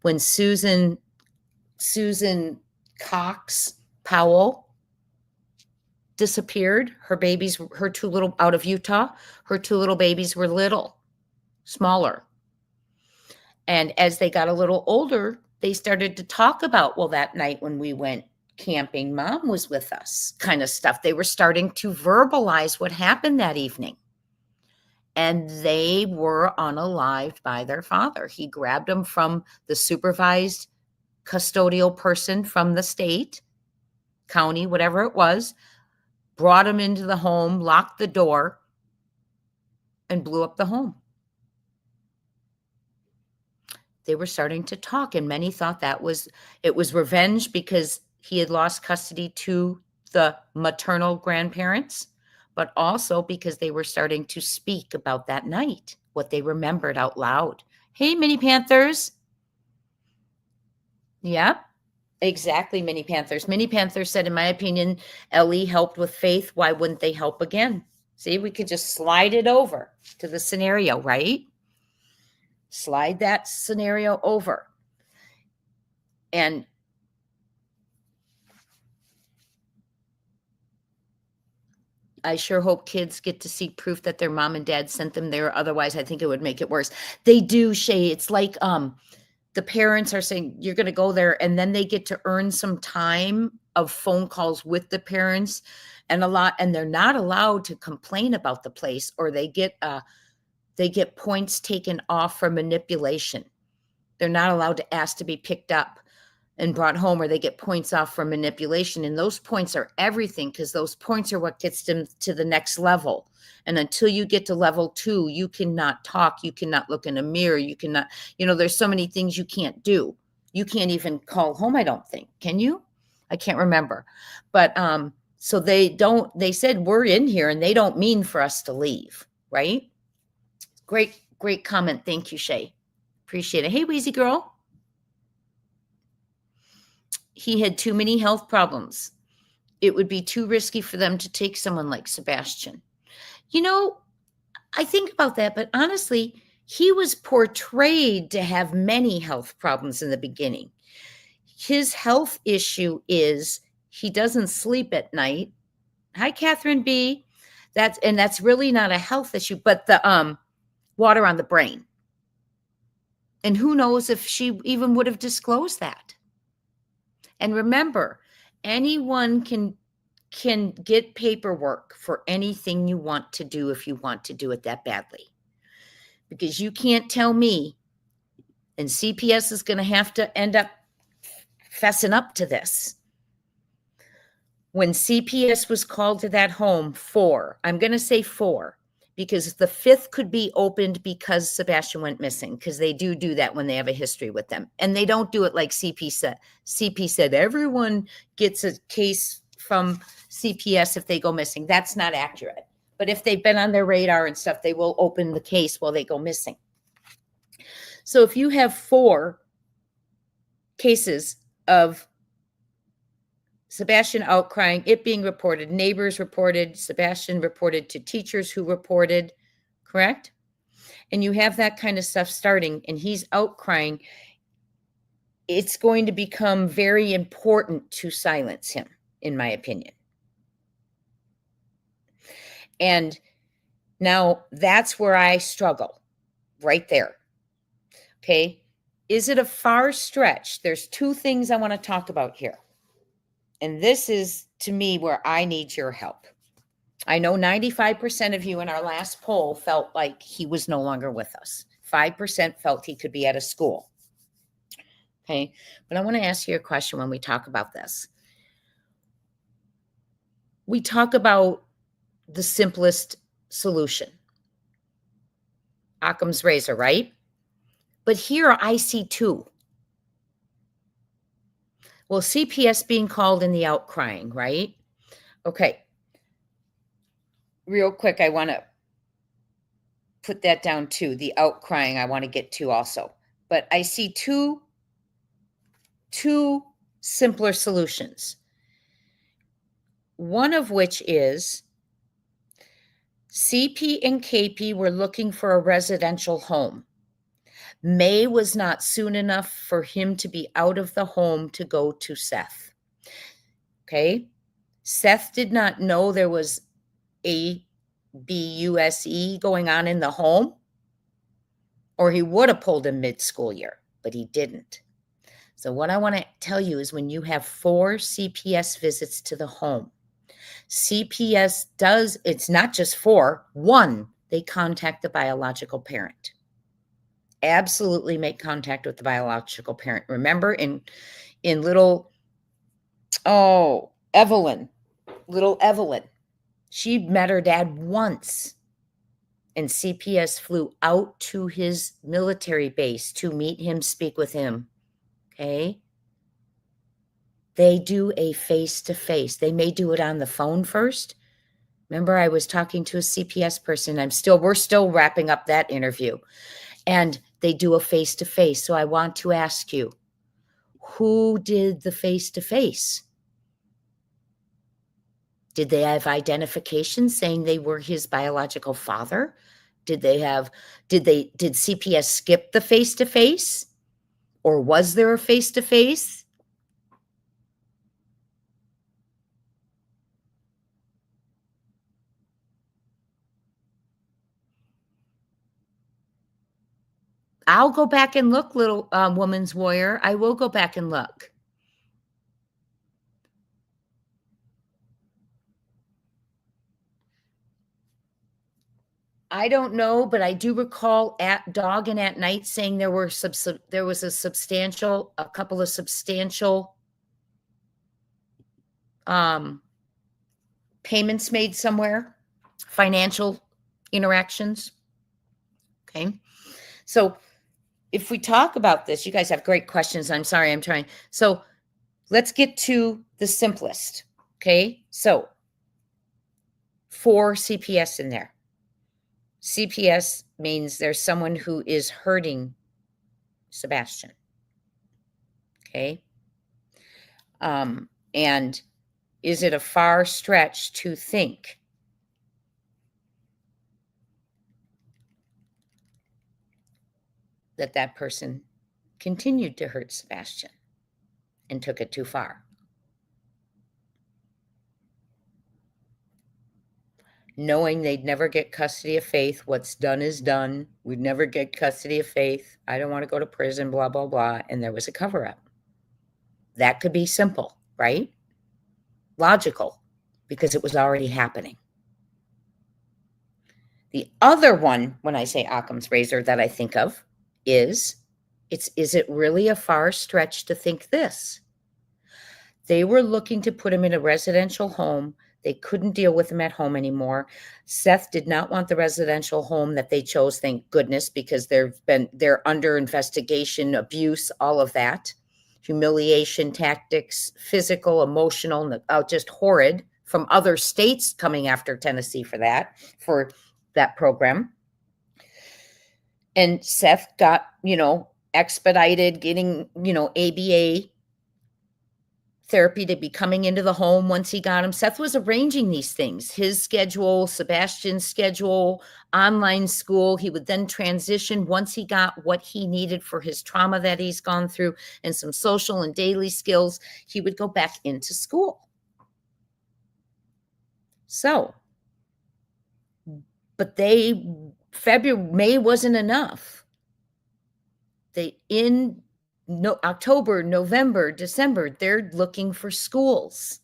When Susan Cox Powell disappeared, her two little, out of Utah, her two little babies were little, smaller. And as they got a little older, they started to talk about, well, that night when we went camping, Mom was with us, kind of stuff. They were starting to verbalize what happened that evening. And they were unalived by their father. He grabbed them from the supervised custodial person from the state, county, whatever it was, brought them into the home, locked the door, and blew up the home. They were starting to talk, and many thought it was revenge because he had lost custody to the maternal grandparents, but also because they were starting to speak about that night, what they remembered out loud. Hey, Mini Panthers. Yep, exactly, Mini Panthers. Mini Panthers said, in my opinion, Ellie helped with Faith. Why wouldn't they help again? See, we could just slide it over to the scenario, right? Slide that scenario over. And I sure hope kids get to see proof that their mom and dad sent them there. Otherwise, I think it would make it worse. They do, Shay. It's like the parents are saying, you're going to go there, and then they get to earn some time of phone calls with the parents and they're not allowed to complain about the place, or they get points taken off for manipulation. They're not allowed to ask to be picked up and brought home, or they get points off for manipulation. And those points are everything, because those points are what gets them to the next level. And until you get to level 2, you cannot talk. You cannot look in a mirror. You cannot, there's so many things you can't do. You can't even call home, I don't think. Can you? I can't remember. But so they said, we're in here and they don't mean for us to leave, right? Great comment. Thank you, Shay. Appreciate it. Hey, Wheezy girl. He had too many health problems. It would be too risky for them to take someone like Sebastian. I think about that, but honestly, he was portrayed to have many health problems in the beginning. His health issue is he doesn't sleep at night. Hi, Catherine B. That's really not a health issue, but the water on the brain. And who knows if she even would have disclosed that. And remember, anyone can get paperwork for anything you want to do if you want to do it that badly. Because you can't tell me, and CPS is going to have to end up fessing up to this. When CPS was called to that home, I'm going to say 4, because the 5th could be opened because Sebastian went missing, because they do that when they have a history with them. And they don't do it like CP said. CP said everyone gets a case from CPS if they go missing. That's not accurate. But if they've been on their radar and stuff, they will open the case while they go missing. So if you have 4 cases of Sebastian outcrying, it being reported, neighbors reported, Sebastian reported to teachers who reported, correct? And you have that kind of stuff starting, and he's outcrying, it's going to become very important to silence him, in my opinion. And now that's where I struggle, right there. Okay. Is it a far stretch? There's 2 things I want to talk about here. And this is, to me, where I need your help. I know 95% of you in our last poll felt like he was no longer with us. 5% felt he could be at a school. Okay. But I want to ask you a question when we talk about this. We talk about the simplest solution, Occam's razor, right? But here I see 2. Well, CPS being called in the outcrying, right? Okay. real quick, I want to put that down too. The outcrying I want to get to also. But I see two simpler solutions. One of which is CP and KP were looking for a residential home. May was not soon enough for him to be out of the home to go to Seth. Okay? Seth did not know there was ABUSE going on in the home, or he would have pulled him mid-school year, but he didn't. So what I want to tell you is when you have 4 CPS visits to the home, CPS does, it's not just 4, 1, they contact the biological parent. Absolutely make contact with the biological parent. Remember in little, Evelyn, she met her dad once, and CPS flew out to his military base to meet him, speak with him. Okay? They do a face-to-face. They may do it on the phone first. Remember, I was talking to a CPS person. We're still wrapping up that interview. And they do a face-to-face. So I want to ask you, who did the face-to-face? Did they have identification saying they were his biological father? Did CPS skip the face-to-face? Or was there a face-to-face? I'll go back and look, little woman's warrior. I will go back and look. I don't know, but I do recall at Dog and at Night saying there was a couple of substantial payments made somewhere, financial interactions. Okay. So if we talk about this, you guys have great questions. I'm sorry, I'm trying. So let's get to the simplest. Okay. So 4 CPS in there. CPS means there's someone who is hurting Sebastian. Okay. And is it a far stretch to think that that person continued to hurt Sebastian and took it too far? Knowing they'd never get custody of Faith, what's done is done. We'd never get custody of Faith. I don't want to go to prison, blah, blah, blah. And there was a cover-up. That could be simple, right? Logical, because it was already happening. The other one, when I say Occam's razor, that I think of is it really a far stretch to think this? They were looking to put him in a residential home. They couldn't deal with him at home anymore. Seth did not want the residential home that they chose, thank goodness, because they're under investigation, abuse, all of that, humiliation tactics, physical, emotional, just horrid, from other states coming after Tennessee for that program. And Seth got, expedited getting, ABA therapy to be coming into the home once he got him. Seth was arranging these things, his schedule, Sebastian's schedule, online school. He would then transition once he got what he needed for his trauma that he's gone through and some social and daily skills. He would go back into school. So, but May wasn't enough. October, November, December, they're looking for schools.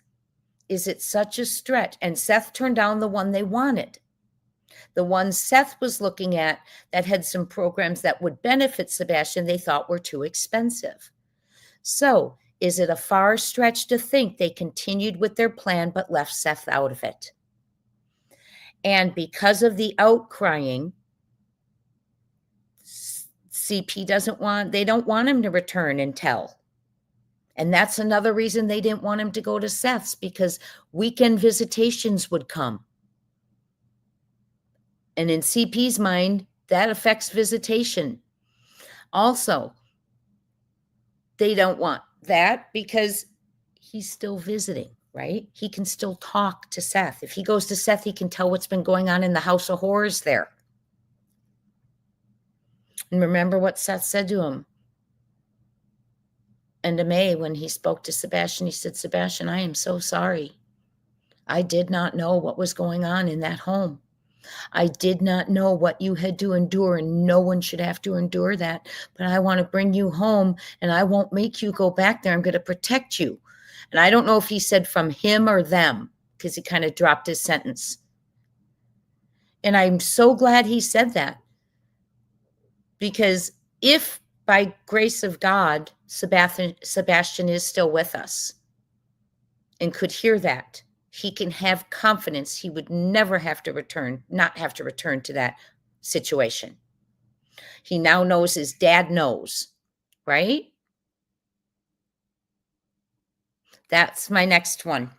Is it such a stretch? And Seth turned down the one they wanted. The one Seth was looking at that had some programs that would benefit Sebastian, they thought were too expensive. So is it a far stretch to think they continued with their plan but left Seth out of it? And because of the outcrying, CP they don't want him to return and tell. And that's another reason they didn't want him to go to Seth's, because weekend visitations would come. And in CP's mind, that affects visitation. Also, they don't want that because he's still visiting, right? He can still talk to Seth. If he goes to Seth, he can tell what's been going on in the house of horrors there. And remember what Seth said to him. And to May, when he spoke to Sebastian, he said, Sebastian, I am so sorry. I did not know what was going on in that home. I did not know what you had to endure, and no one should have to endure that. But I want to bring you home, and I won't make you go back there. I'm going to protect you. And I don't know if he said from him or them, because he kind of dropped his sentence. And I'm so glad he said that, because if by grace of God, Sebastian is still with us and could hear that, he can have confidence he would never have to return, not have to return to that situation. He now knows his dad knows, right? That's my next one.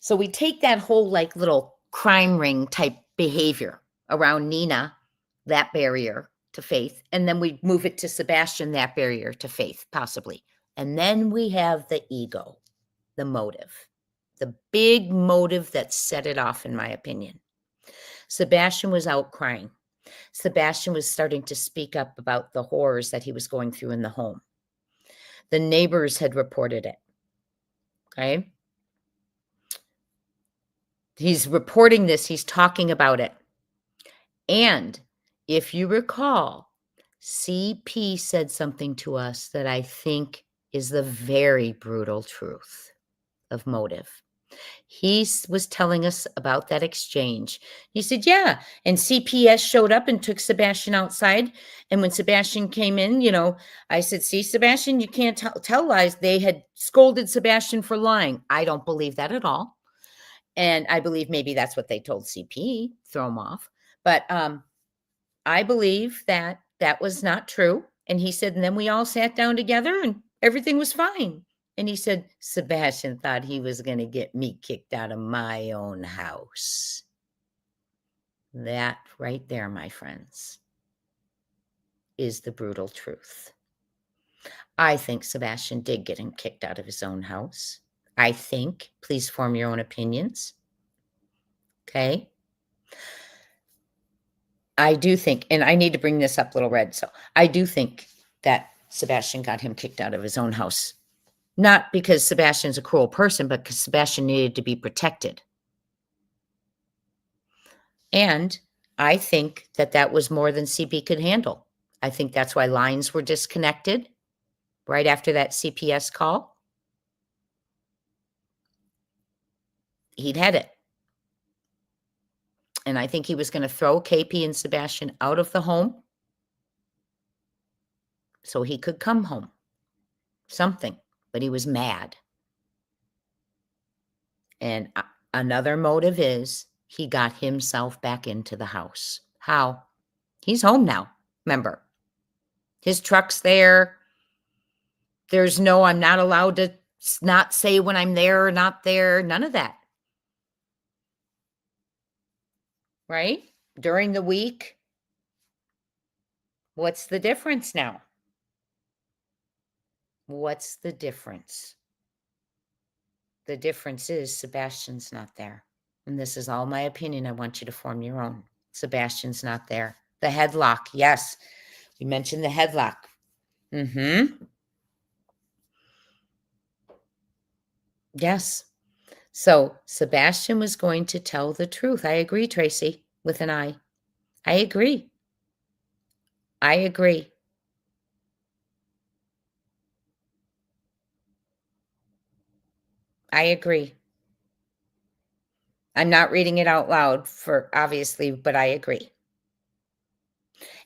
So we take that whole like little crime ring type behavior around Nina, that barrier to faith, and then we move it to Sebastian, that barrier to faith, possibly. And then we have the ego, the motive, the big motive that set it off, in my opinion. Sebastian was out crying. Sebastian was starting to speak up about the horrors that he was going through in the home. The neighbors had reported it. Okay. He's reporting this. He's talking about it. And if you recall, CP said something to us that I think is the very brutal truth of motive. He was telling us about that exchange. He said, yeah. And CPS showed up and took Sebastian outside. And when Sebastian came in, I said, see, Sebastian, you can't tell lies. They had scolded Sebastian for lying. I don't believe that at all. And I believe maybe that's what they told CP, throw him off. But I believe that that was not true. And he said, and then we all sat down together and everything was fine. And he said, Sebastian thought he was going to get me kicked out of my own house. That right there, my friends, is the brutal truth. I think Sebastian did get him kicked out of his own house. I think, please form your own opinions. Okay. I do think, and I need to bring this up, Little Red. So I do think that Sebastian got him kicked out of his own house. Not because Sebastian's a cruel person, but because Sebastian needed to be protected. And I think that that was more than CP could handle. I think that's why lines were disconnected right after that CPS call. He'd had it. And I think he was going to throw KP and Sebastian out of the home so he could come home. Something. But he was mad. And another motive is he got himself back into the house. How? He's home now, remember. His truck's there. There's no, I'm not allowed to not say when I'm there or not there. None of that. Right? During the week. What's the difference now? What's the difference? The difference is Sebastian's not there. And this is all my opinion. I want you to form your own. Sebastian's not there. The headlock. Yes. We mentioned the headlock. Yes. So Sebastian was going to tell the truth. I agree, Tracy, with an I. I agree. I agree. I agree. I'm not reading it out loud for obviously, but I agree.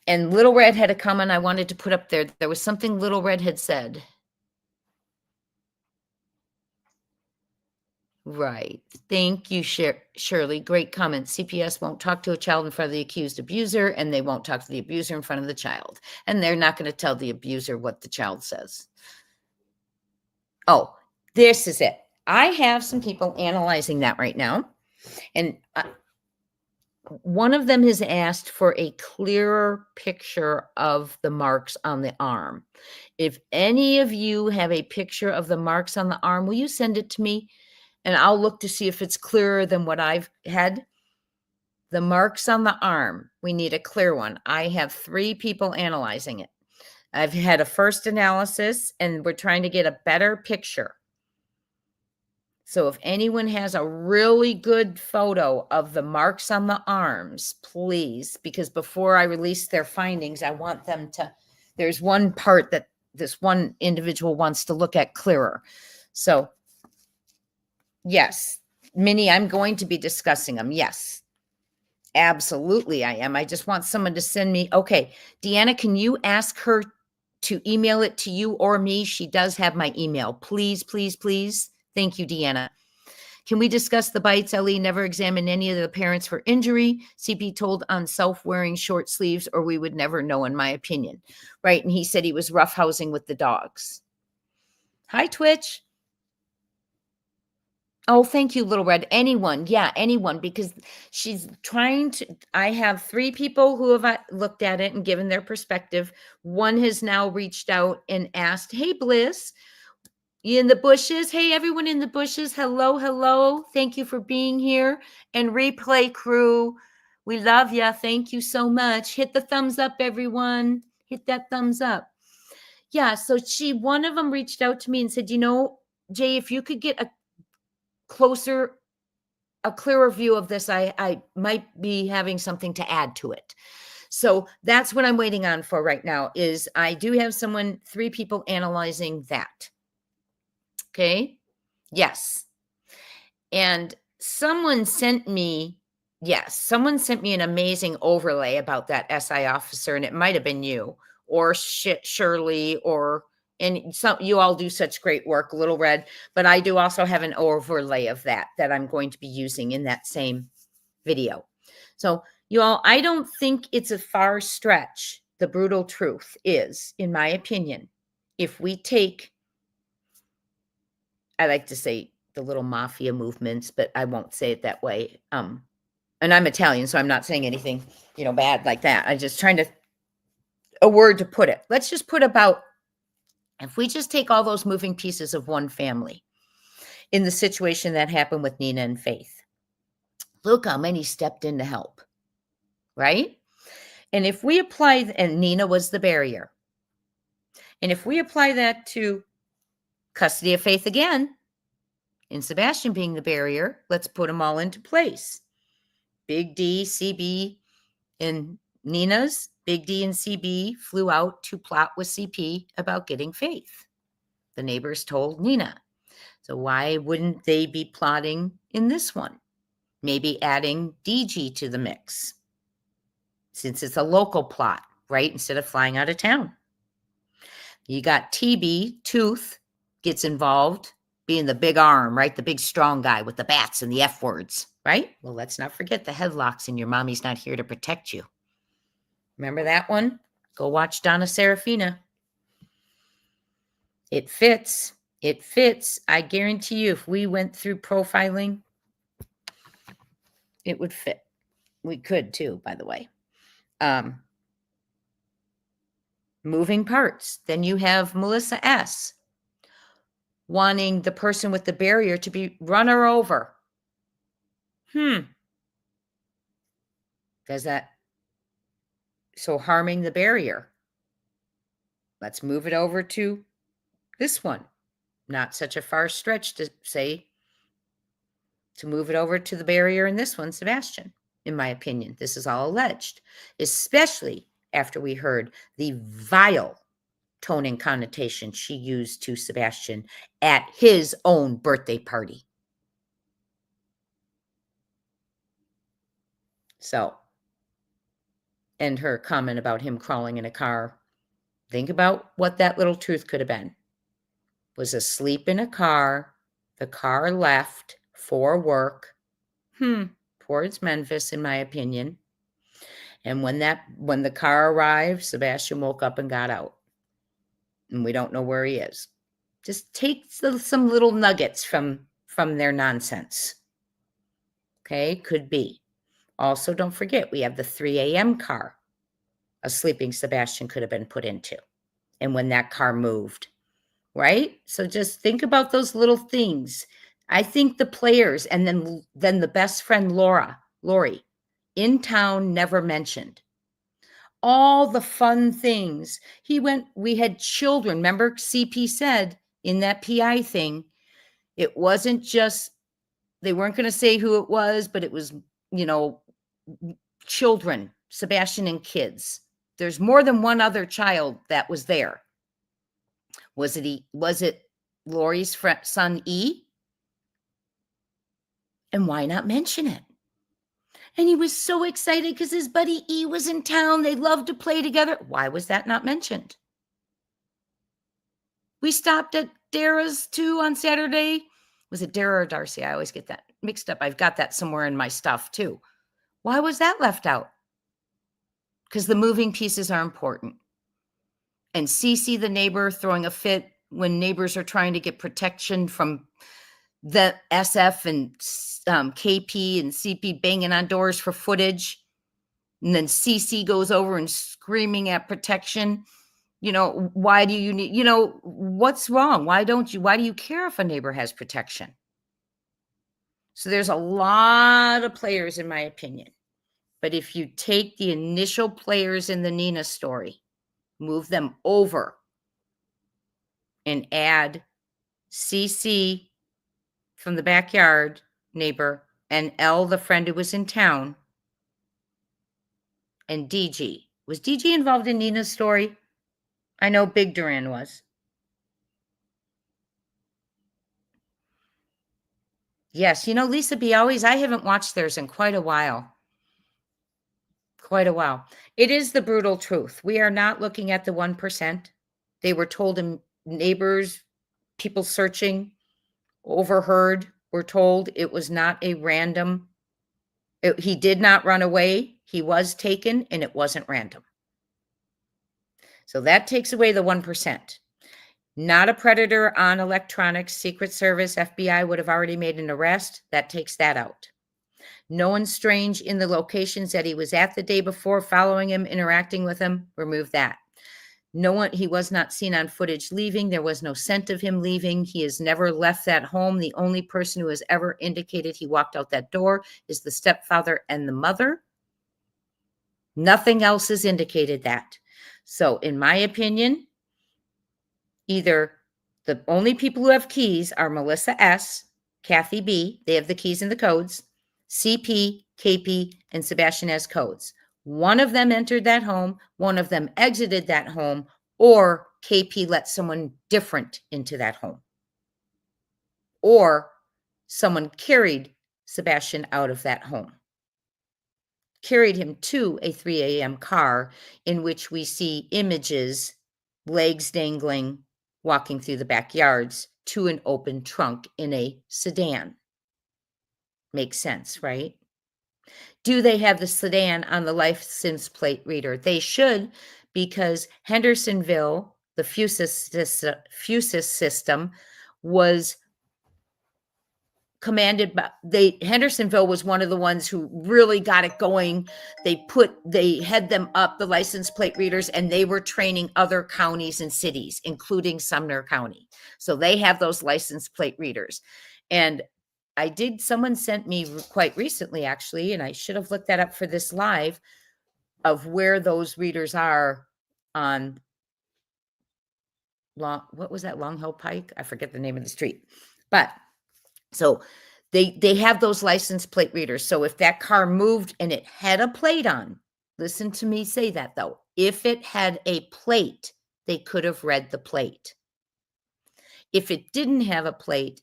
And Little Red had a comment I wanted to put up there. There was something Little Red had said. Right. Thank you, Shirley. Great comment. CPS won't talk to a child in front of the accused abuser, and they won't talk to the abuser in front of the child. And they're not going to tell the abuser what the child says. Oh, this is it. I have some people analyzing that right now. And one of them has asked for a clearer picture of the marks on the arm. If any of you have a picture of the marks on the arm, will you send it to me? And I'll look to see if it's clearer than what I've had. The marks on the arm, we need a clear one. I have 3 people analyzing it. I've had a first analysis, and we're trying to get a better picture. So if anyone has a really good photo of the marks on the arms, please, because before I release their findings, I want them to, there's one part that this one individual wants to look at clearer. So yes, Minnie, I'm going to be discussing them. Yes, absolutely I am. I just want someone to send me. Okay, Deanna, can you ask her to email it to you or me? She does have my email. Please, please, please. Thank you, Deanna. Can we discuss the bites? LE never examined any of the parents for injury. CP told on self-wearing short sleeves, or we would never know, in my opinion. Right, and he said he was roughhousing with the dogs. Hi, Twitch. Oh, thank you, Little Red. Anyone. Yeah, anyone, because she's trying to, I have 3 people who have looked at it and given their perspective. One has now reached out and asked, hey, Bliss, you in the bushes? Hey, everyone in the bushes. Hello, hello. Thank you for being here. And replay crew, we love ya. Thank you so much. Hit the thumbs up, everyone. Hit that thumbs up. Yeah, so one of them reached out to me and said, Jay, if you could get a clearer view of this, I might be having something to add to it. So that's what I'm waiting on for right now is I do have 3 people analyzing that. Okay. Yes. And someone sent me an amazing overlay about that SI officer, and it might have been you or Shirley and you all do such great work, Little Red, but I do also have an overlay of that I'm going to be using in that same video. So you all, I don't think it's a far stretch. The brutal truth is, in my opinion, if we take, I like to say the little mafia movements, but I won't say it that way. And I'm Italian, so I'm not saying anything, bad like that. I'm just trying to, a word to put it. Let's just put about, if we just take all those moving pieces of one family in the situation that happened with Nina and Faith, look how many stepped in to help, right? And if we apply, and Nina was the barrier, and if we apply that to custody of Faith again, and Sebastian being the barrier, let's put them all into place. Big D, CB, and Nina's, Big D and CB flew out to plot with CP about getting Faith. The neighbors told Nina. So why wouldn't they be plotting in this one? Maybe adding DG to the mix, since it's a local plot, right? Instead of flying out of town. You got TB, Tooth, gets involved, being the big arm, right? The big strong guy with the bats and the F words, right? Well, let's not forget the headlocks and your mommy's not here to protect you. Remember that one? Go watch Donna Serafina. It fits. It fits. I guarantee you, if we went through profiling, it would fit. We could too, by the way. Moving parts. Then you have Melissa S. wanting the person with the barrier to be run her over. Does that, so harming the barrier. Let's move it over to this one. Not such a far stretch to say, to move it over to the barrier in this one, Sebastian, in my opinion. This is all alleged, especially after we heard the vile tone and connotation she used to Sebastian at his own birthday party. So, and her comment about him crawling in a car. Think about what that little truth could have been. Was asleep in a car. The car left for work. Towards Memphis, in my opinion. And when the car arrived, Sebastian woke up and got out. And we don't know where he is. Just take some little nuggets from their nonsense. Okay, could be. Also, don't forget, we have the 3 a.m. car a sleeping Sebastian could have been put into, and when that car moved, right? So just think about those little things. I think the players, and then the best friend Lori, in town, never mentioned all the fun things. We had children. Remember, CP said in that PI thing, it wasn't just, they weren't going to say who it was, but it was, you know, children, Sebastian and kids. There's more than one other child that was there. Was it Lori's son E? And why not mention it? And he was so excited because his buddy E was in town. They loved to play together. Why was that not mentioned? We stopped at Dara's too on Saturday. Was it Dara or Darcy? I always get that mixed up. I've got that somewhere in my stuff too. Why was that left out? Because the moving pieces are important. And Cece, the neighbor, throwing a fit when neighbors are trying to get protection from the SF and KP and CP banging on doors for footage. And then CC goes over and screaming at protection. You know, why do you need, what's wrong? Why do you care if a neighbor has protection? So there's a lot of players, in my opinion. But if you take the initial players in the Nina story, move them over and add CC from the backyard neighbor and L, the friend who was in town, and DG. Was DG involved in Nina's story? I know Big Duran was. Yes, Lisa B. always, I haven't watched theirs in quite a while. Quite a while. It is the brutal truth. We are not looking at the 1%. They were told neighbors, people searching, overheard, were told it was not a random. He did not run away. He was taken, and it wasn't random. So that takes away the 1%. Not a predator on electronics. Secret Service, FBI would have already made an arrest. That takes that out. No one strange in the locations that he was at the day before, following him, interacting with him. Remove that. No one, he was not seen on footage leaving. There was no scent of him leaving. He has never left that home. The only person who has ever indicated he walked out that door is the stepfather and the mother. Nothing else has indicated that. So, in my opinion, either the only people who have keys are Melissa S., Kathy B., they have the keys and the codes, CP, KP, and Sebastian has codes. One of them entered that home, one of them exited that home, or KP let someone different into that home. Or someone carried Sebastian out of that home. Carried him to a 3 a.m. car in which we see images, legs dangling, walking through the backyards to an open trunk in a sedan. Makes sense, right? Do they have the sedan on the license plate reader? They should, because Hendersonville, the Fusus system, was commanded by Hendersonville was one of the ones who really got it going. They had them up, the license plate readers, and they were training other counties and cities, including Sumner County. So they have those license plate readers. And someone sent me quite recently, actually, and I should have looked that up for this live, of where those readers are on what was that, Long Hill Pike? I forget the name of the street. But so they have those license plate readers. So if that car moved and it had a plate on, listen to me say that though, if it had a plate, they could have read the plate. If it didn't have a plate,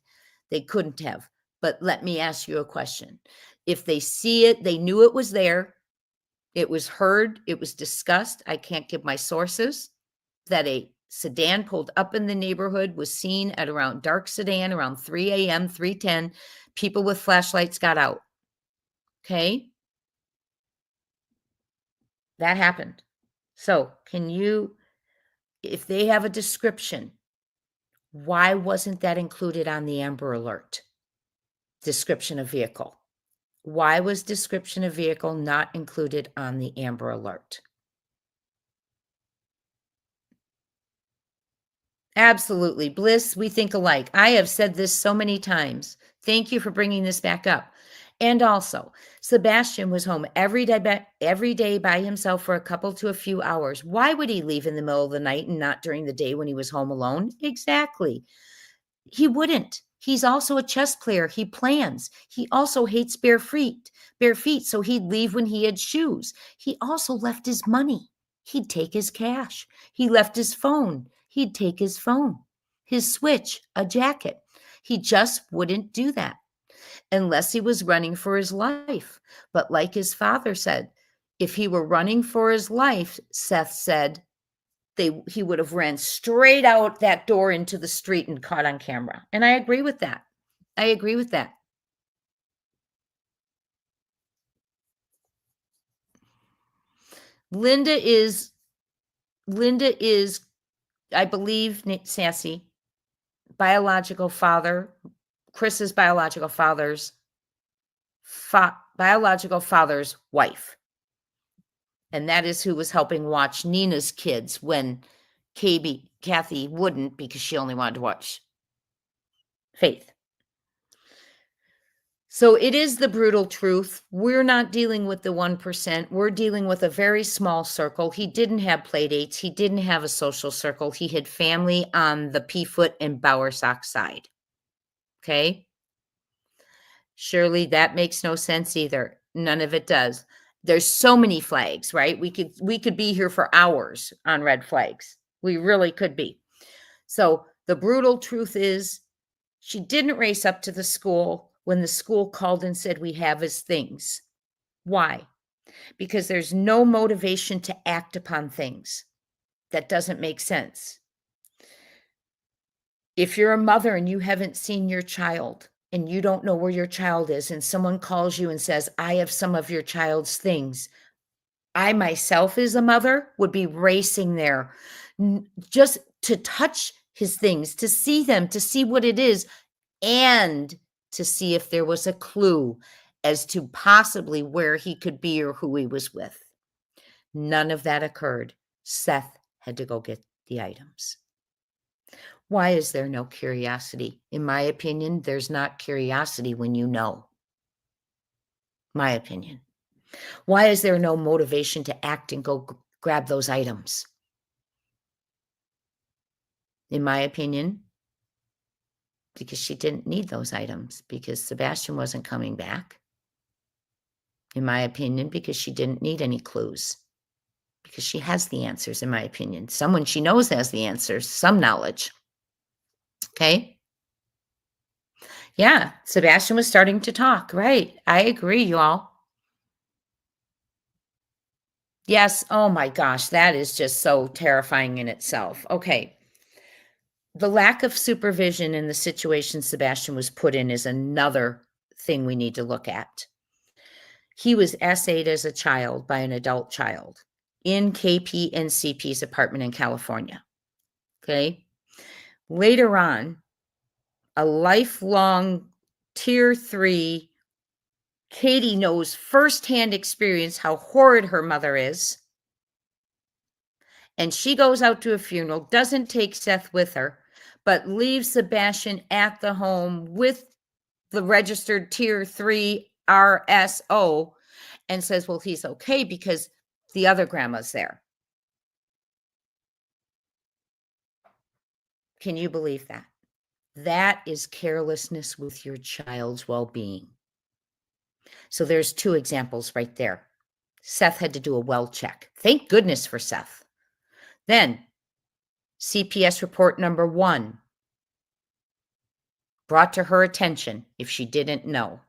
they couldn't have. But let me ask you a question. If they see it, they knew it was there, it was heard, it was discussed, I can't give my sources, that a sedan pulled up in the neighborhood, was seen at dark sedan around 3 a.m., 3:10, people with flashlights got out. Okay? That happened. So if they have a description, why wasn't that included on the Amber Alert? Description of vehicle. Why was description of vehicle not included on the Amber Alert? Absolutely. Bliss, we think alike. I have said this so many times. Thank you for bringing this back up. And also, Sebastian was home every day by himself for a couple to a few hours. Why would he leave in the middle of the night and not during the day when he was home alone? Exactly. He wouldn't. He's also a chess player. He plans. He also hates bare feet, so he'd leave when he had shoes. He also left his money. He'd take his cash. He left his phone. He'd take his phone. His switch, a jacket. He just wouldn't do that unless he was running for his life. But like his father said, if he were running for his life, Seth said, he would have ran straight out that door into the street and caught on camera. And I agree with that. I agree with that. Linda is Linda is, I believe, Sassy, biological father, Chris's biological father's wife. And that is who was helping watch Nina's kids when Kathy wouldn't, because she only wanted to watch Faith. So it is the brutal truth. We're not dealing with the 1%. We're dealing with a very small circle. He didn't have play dates. He didn't have a social circle. He had family on the Peafoot and Bowersock side. Okay? Surely that makes no sense either. None of it does. There's so many flags, right? We could be here for hours on red flags. We really could be. So the brutal truth is she didn't race up to the school when the school called and said, we have his things. Why? Because there's no motivation to act upon things. That doesn't make sense. If you're a mother and you haven't seen your child and you don't know where your child is, and someone calls you and says, I have some of your child's things, I myself, as a mother, would be racing there just to touch his things, to see them, to see what it is, and to see if there was a clue as to possibly where he could be or who he was with. None of that occurred. Seth had to go get the items. Why is there no curiosity? In my opinion, there's not curiosity when you know. My opinion. Why is there no motivation to act and go grab those items? In my opinion, because she didn't need those items, because Sebastian wasn't coming back. In my opinion, because she didn't need any clues, because she has the answers, in my opinion. Someone she knows has the answers, some knowledge. Okay? Yeah, Sebastian was starting to talk, right? I agree, you all. Yes, oh my gosh, that is just so terrifying in itself. Okay. The lack of supervision in the situation Sebastian was put in is another thing we need to look at. He was SA'd as a child by an adult child in KP and CP's apartment in California. Okay. Later on, a lifelong tier 3, Katie knows firsthand experience how horrid her mother is. And she goes out to a funeral, doesn't take Seth with her, but leaves Sebastian at the home with the registered tier 3 RSO and says, well, he's okay because the other grandma's there. Can you believe that? That is carelessness with your child's well-being. So there's 2 examples right there. Seth had to do a well check. Thank goodness for Seth. Then CPS report number 1, brought to her attention if she didn't know.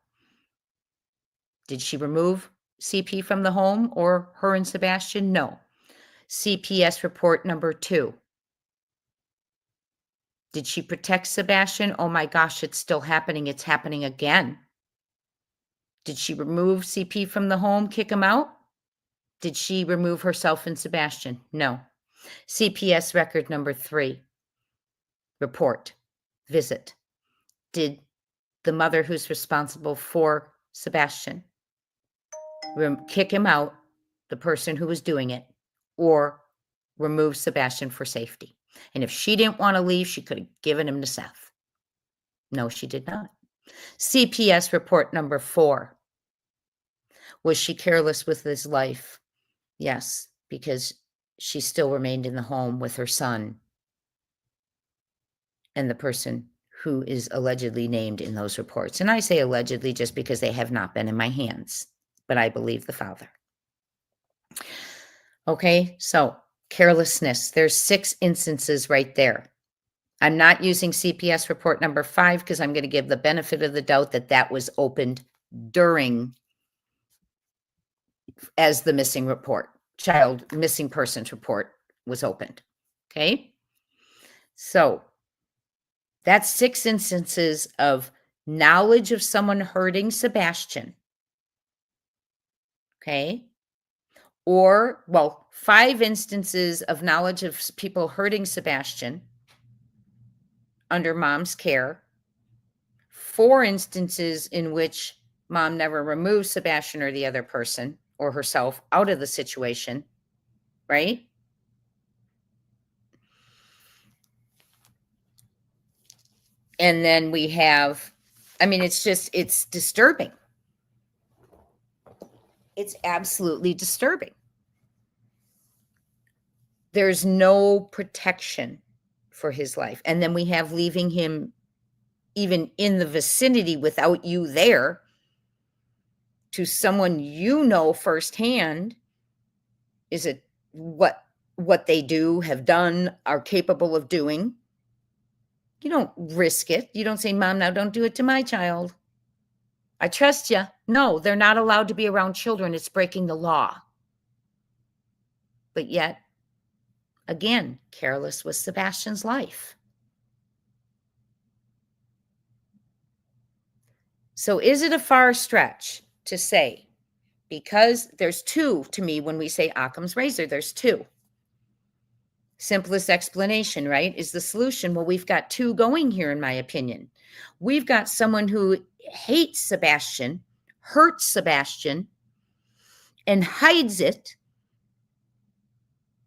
Did she remove CP from the home or her and Sebastian? No. CPS report number 2. Did she protect Sebastian? Oh my gosh, it's still happening. It's happening again. Did she remove CP from the home, kick him out? Did she remove herself and Sebastian? No. CPS record number 3. Report. Visit. Did the mother who's responsible for Sebastian, kick him out, the person who was doing it, or remove Sebastian for safety. And if she didn't want to leave, she could have given him to Seth. No, she did not. CPS report number 4. Was she careless with his life? Yes, because she still remained in the home with her son and the person who is allegedly named in those reports. And I say allegedly just because they have not been in my hands, but I believe the father. Okay, so carelessness. There's 6 instances right there. I'm not using CPS report number 5 because I'm going to give the benefit of the doubt that that was opened during as the missing report, child missing persons report was opened. Okay, so that's 6 instances of knowledge of someone hurting Sebastian. Okay, or, well, 5 instances of knowledge of people hurting Sebastian under mom's care, 4 instances in which mom never removed Sebastian or the other person or herself out of the situation, right? And then we have, I mean, it's disturbing. It's absolutely disturbing. There's no protection for his life. And then we have leaving him even in the vicinity without you there to someone you know firsthand. Is it what they do, have done, are capable of doing? You don't risk it. You don't say, Mom, now don't do it to my child. I trust you. No, they're not allowed to be around children. It's breaking the law. But yet, again, careless with Sebastian's life. So is it a far stretch to say, because there's 2 to me when we say Occam's razor, there's 2. Simplest explanation, right, is the solution. Well, we've got 2 going here, in my opinion. We've got someone who hates Sebastian, hurts Sebastian, and hides it.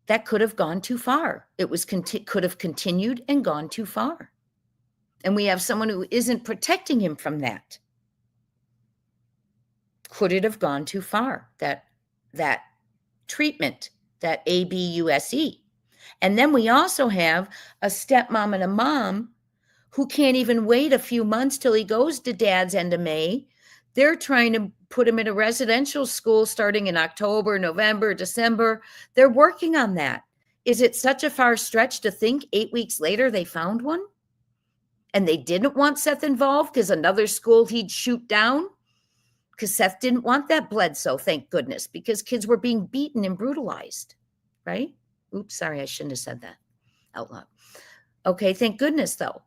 That could have gone too far. It was could have continued and gone too far. And we have someone who isn't protecting him from that. Could it have gone too far? That treatment, that ABUSE. And then we also have a stepmom and a mom who can't even wait a few months till he goes to dad's end of May. They're trying to put him in a residential school starting in October, November, December. They're working on that. Is it such a far stretch to think 8 weeks later they found one? And they didn't want Seth involved because another school he'd shoot down? Because Seth didn't want that Bledsoe, thank goodness, because kids were being beaten and brutalized, right? Oops, sorry, I shouldn't have said that out loud. Okay, thank goodness, though.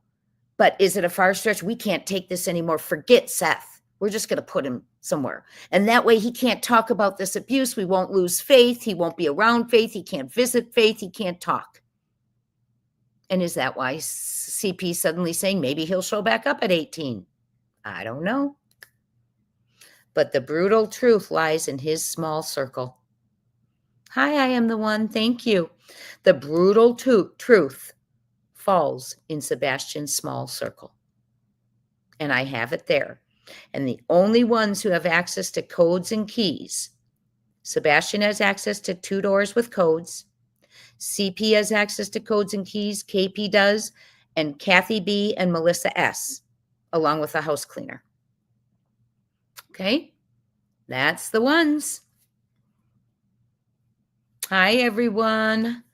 But is it a far stretch? We can't take this anymore. Forget Seth. We're just going to put him somewhere. And that way he can't talk about this abuse. We won't lose Faith. He won't be around Faith. He can't visit Faith. He can't talk. And is that why CP suddenly saying maybe he'll show back up at 18? I don't know. But the brutal truth lies in his small circle. Hi, I am the one. Thank you. The brutal truth falls in Sebastian's small circle. And I have it there. And the only ones who have access to codes and keys, Sebastian has access to 2 doors with codes. CP has access to codes and keys. KP does. And Kathy B and Melissa S, along with the house cleaner. Okay? That's the ones. Hi, everyone.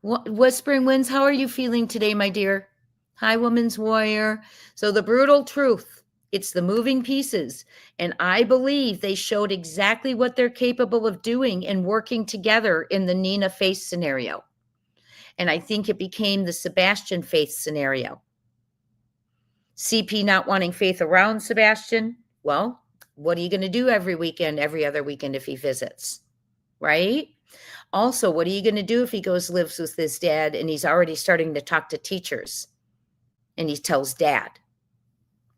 Whispering Winds, how are you feeling today, my dear? Hi, Woman's Warrior. So the brutal truth, it's the moving pieces. And I believe they showed exactly what they're capable of doing and working together in the Nina Faith scenario. And I think it became the Sebastian Faith scenario. CP not wanting Faith around Sebastian. Well, what are you going to do every weekend, every other weekend if he visits? Right? Also, what are you going to do if he goes lives with his dad and he's already starting to talk to teachers and he tells dad?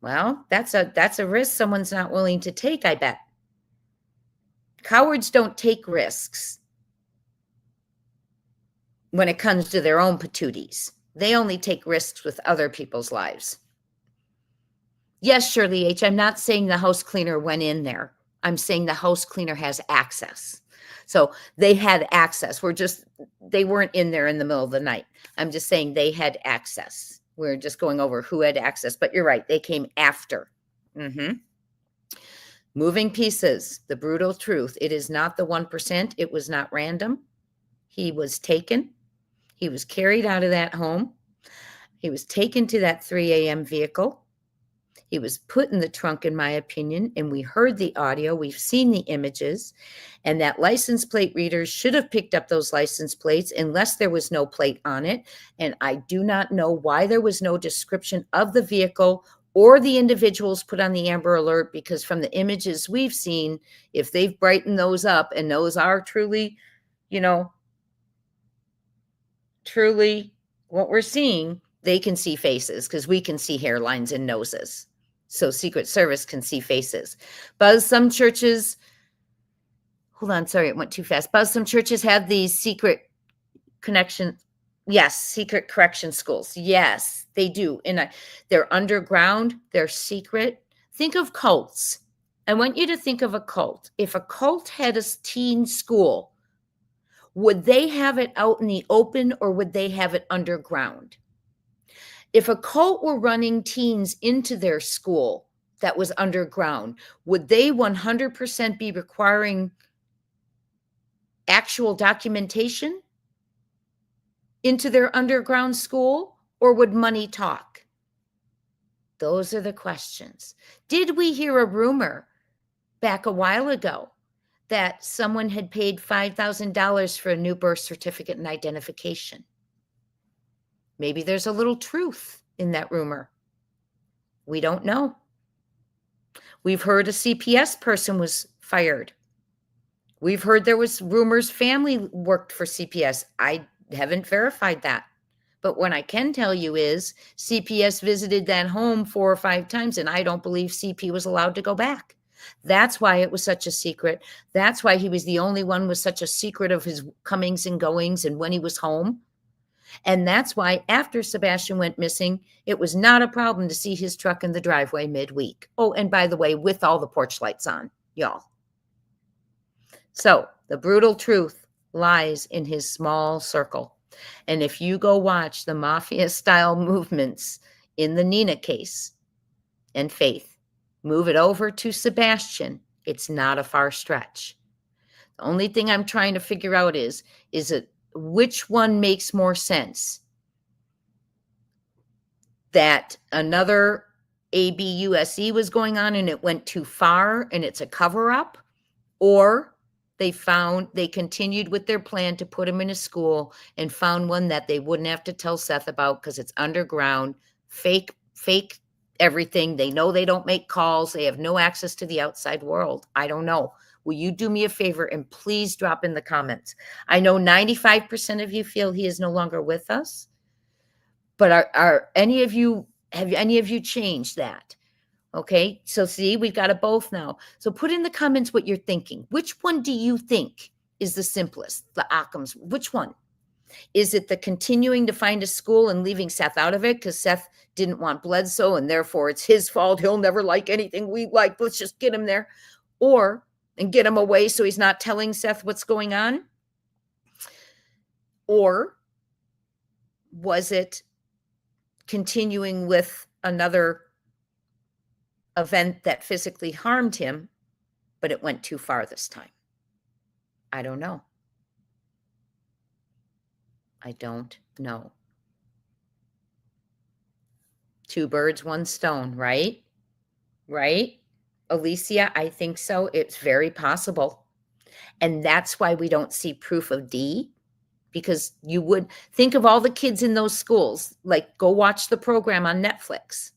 Well, that's a risk someone's not willing to take, I bet. Cowards don't take risks when it comes to their own patooties. They only take risks with other people's lives. Yes, Shirley H., I'm not saying the house cleaner went in there. I'm saying the house cleaner has access. So they had access. They weren't in there in the middle of the night. I'm just saying they had access. We're just going over who had access, but you're right. They came after. Moving pieces, the brutal truth. It is not the 1%. It was not random. He was taken. He was carried out of that home. He was taken to that 3 a.m. vehicle. He was put in the trunk, in my opinion, and we heard the audio. We've seen the images, and that license plate reader should have picked up those license plates unless there was no plate on it. And I do not know why there was no description of the vehicle or the individuals put on the Amber Alert, because from the images we've seen, if they've brightened those up and those are truly, truly what we're seeing, they can see faces because we can see hairlines and noses. So Secret Service can see faces. Buzz, some churches, hold on, sorry, it went too fast. Buzz, some churches have these secret connection. Yes, secret correction schools. Yes, they do. And they're underground, they're secret. Think of cults. I want you to think of a cult. If a cult had a teen school, would they have it out in the open or would they have it underground? If a cult were running teens into their school that was underground, would they 100% be requiring actual documentation into their underground school, or would money talk? Those are the questions. Did we hear a rumor back a while ago that someone had paid $5,000 for a new birth certificate and identification? Maybe there's a little truth in that rumor. We don't know. We've heard a CPS person was fired. We've heard there was rumors family worked for CPS. I haven't verified that. But what I can tell you is CPS visited that home 4 or 5 times, and I don't believe CP was allowed to go back. That's why it was such a secret. That's why he was the only one with such a secret of his comings and goings and when he was home. And that's why after Sebastian went missing, it was not a problem to see his truck in the driveway midweek. Oh, and by the way, with all the porch lights on, y'all. So the brutal truth lies in his small circle. And if you go watch the mafia-style movements in the Nina case and Faith, move it over to Sebastian, it's not a far stretch. The only thing I'm trying to figure out is it which one makes more sense? That another ABUSE was going on and it went too far and it's a cover-up, or they continued with their plan to put him in a school and found one that they wouldn't have to tell Seth about because it's underground, fake everything. They know they don't make calls. They have no access to the outside world. I don't know. Will you do me a favor and please drop in the comments? I know 95% of you feel he is no longer with us, but have any of you changed that? Okay, so see, we've got it both now. So put in the comments what you're thinking. Which one do you think is the simplest? The Ockhams, which one? Is it the continuing to find a school and leaving Seth out of it because Seth didn't want Bledsoe and therefore it's his fault? He'll never like anything we like. Let's just get him there. And get him away so he's not telling Seth what's going on? Or was it continuing with another event that physically harmed him, but it went too far this time? I don't know. I don't know. 2 birds, 1 stone, right? Right? Alicia, I think so. It's very possible. And that's why we don't see proof of D, because you would think of all the kids in those schools. Like, go watch the program on Netflix.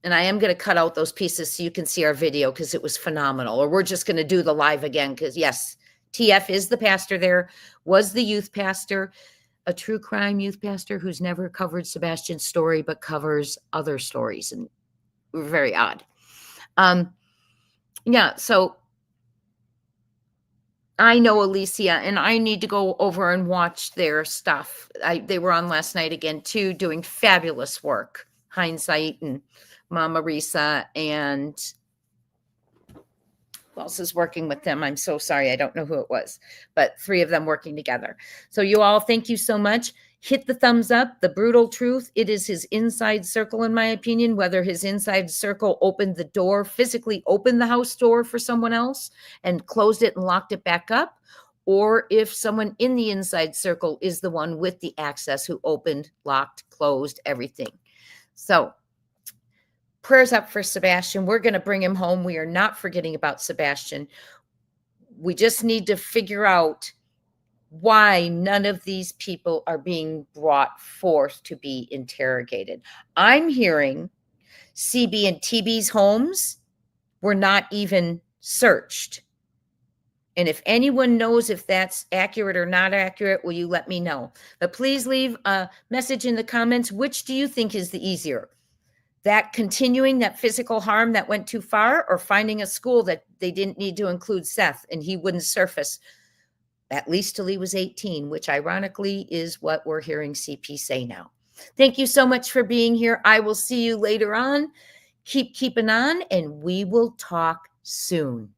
And I am going to cut out those pieces so you can see our video because it was phenomenal. Or we're just going to do the live again because, yes, TF is the pastor there, was the youth pastor, a true crime youth pastor who's never covered Sebastian's story but covers other stories. And were very odd. Yeah, so I know Alicia, and I need to go over and watch their stuff. They were on last night again too, doing fabulous work. Hindsight and Mama Risa, and who else is working with them? I'm so sorry, I don't know who it was, but 3 of them working together. So you all, thank you so much. Hit the thumbs up. The brutal truth, it is his inside circle, in my opinion. Whether his inside circle opened the door, physically opened the house door for someone else and closed it and locked it back up, or if someone in the inside circle is the one with the access who opened, locked, closed, everything. So prayers up for Sebastian. We're going to bring him home. We are not forgetting about Sebastian. We just need to figure out why none of these people are being brought forth to be interrogated. I'm hearing CB and TB's homes were not even searched. And if anyone knows if that's accurate or not accurate, will you let me know? But please leave a message in the comments. Which do you think is the easier? That continuing that physical harm that went too far, or finding a school that they didn't need to include Seth and he wouldn't surface at least till he was 18, which ironically is what we're hearing CP say now. Thank you so much for being here. I will see you later on. Keep keeping on, and we will talk soon.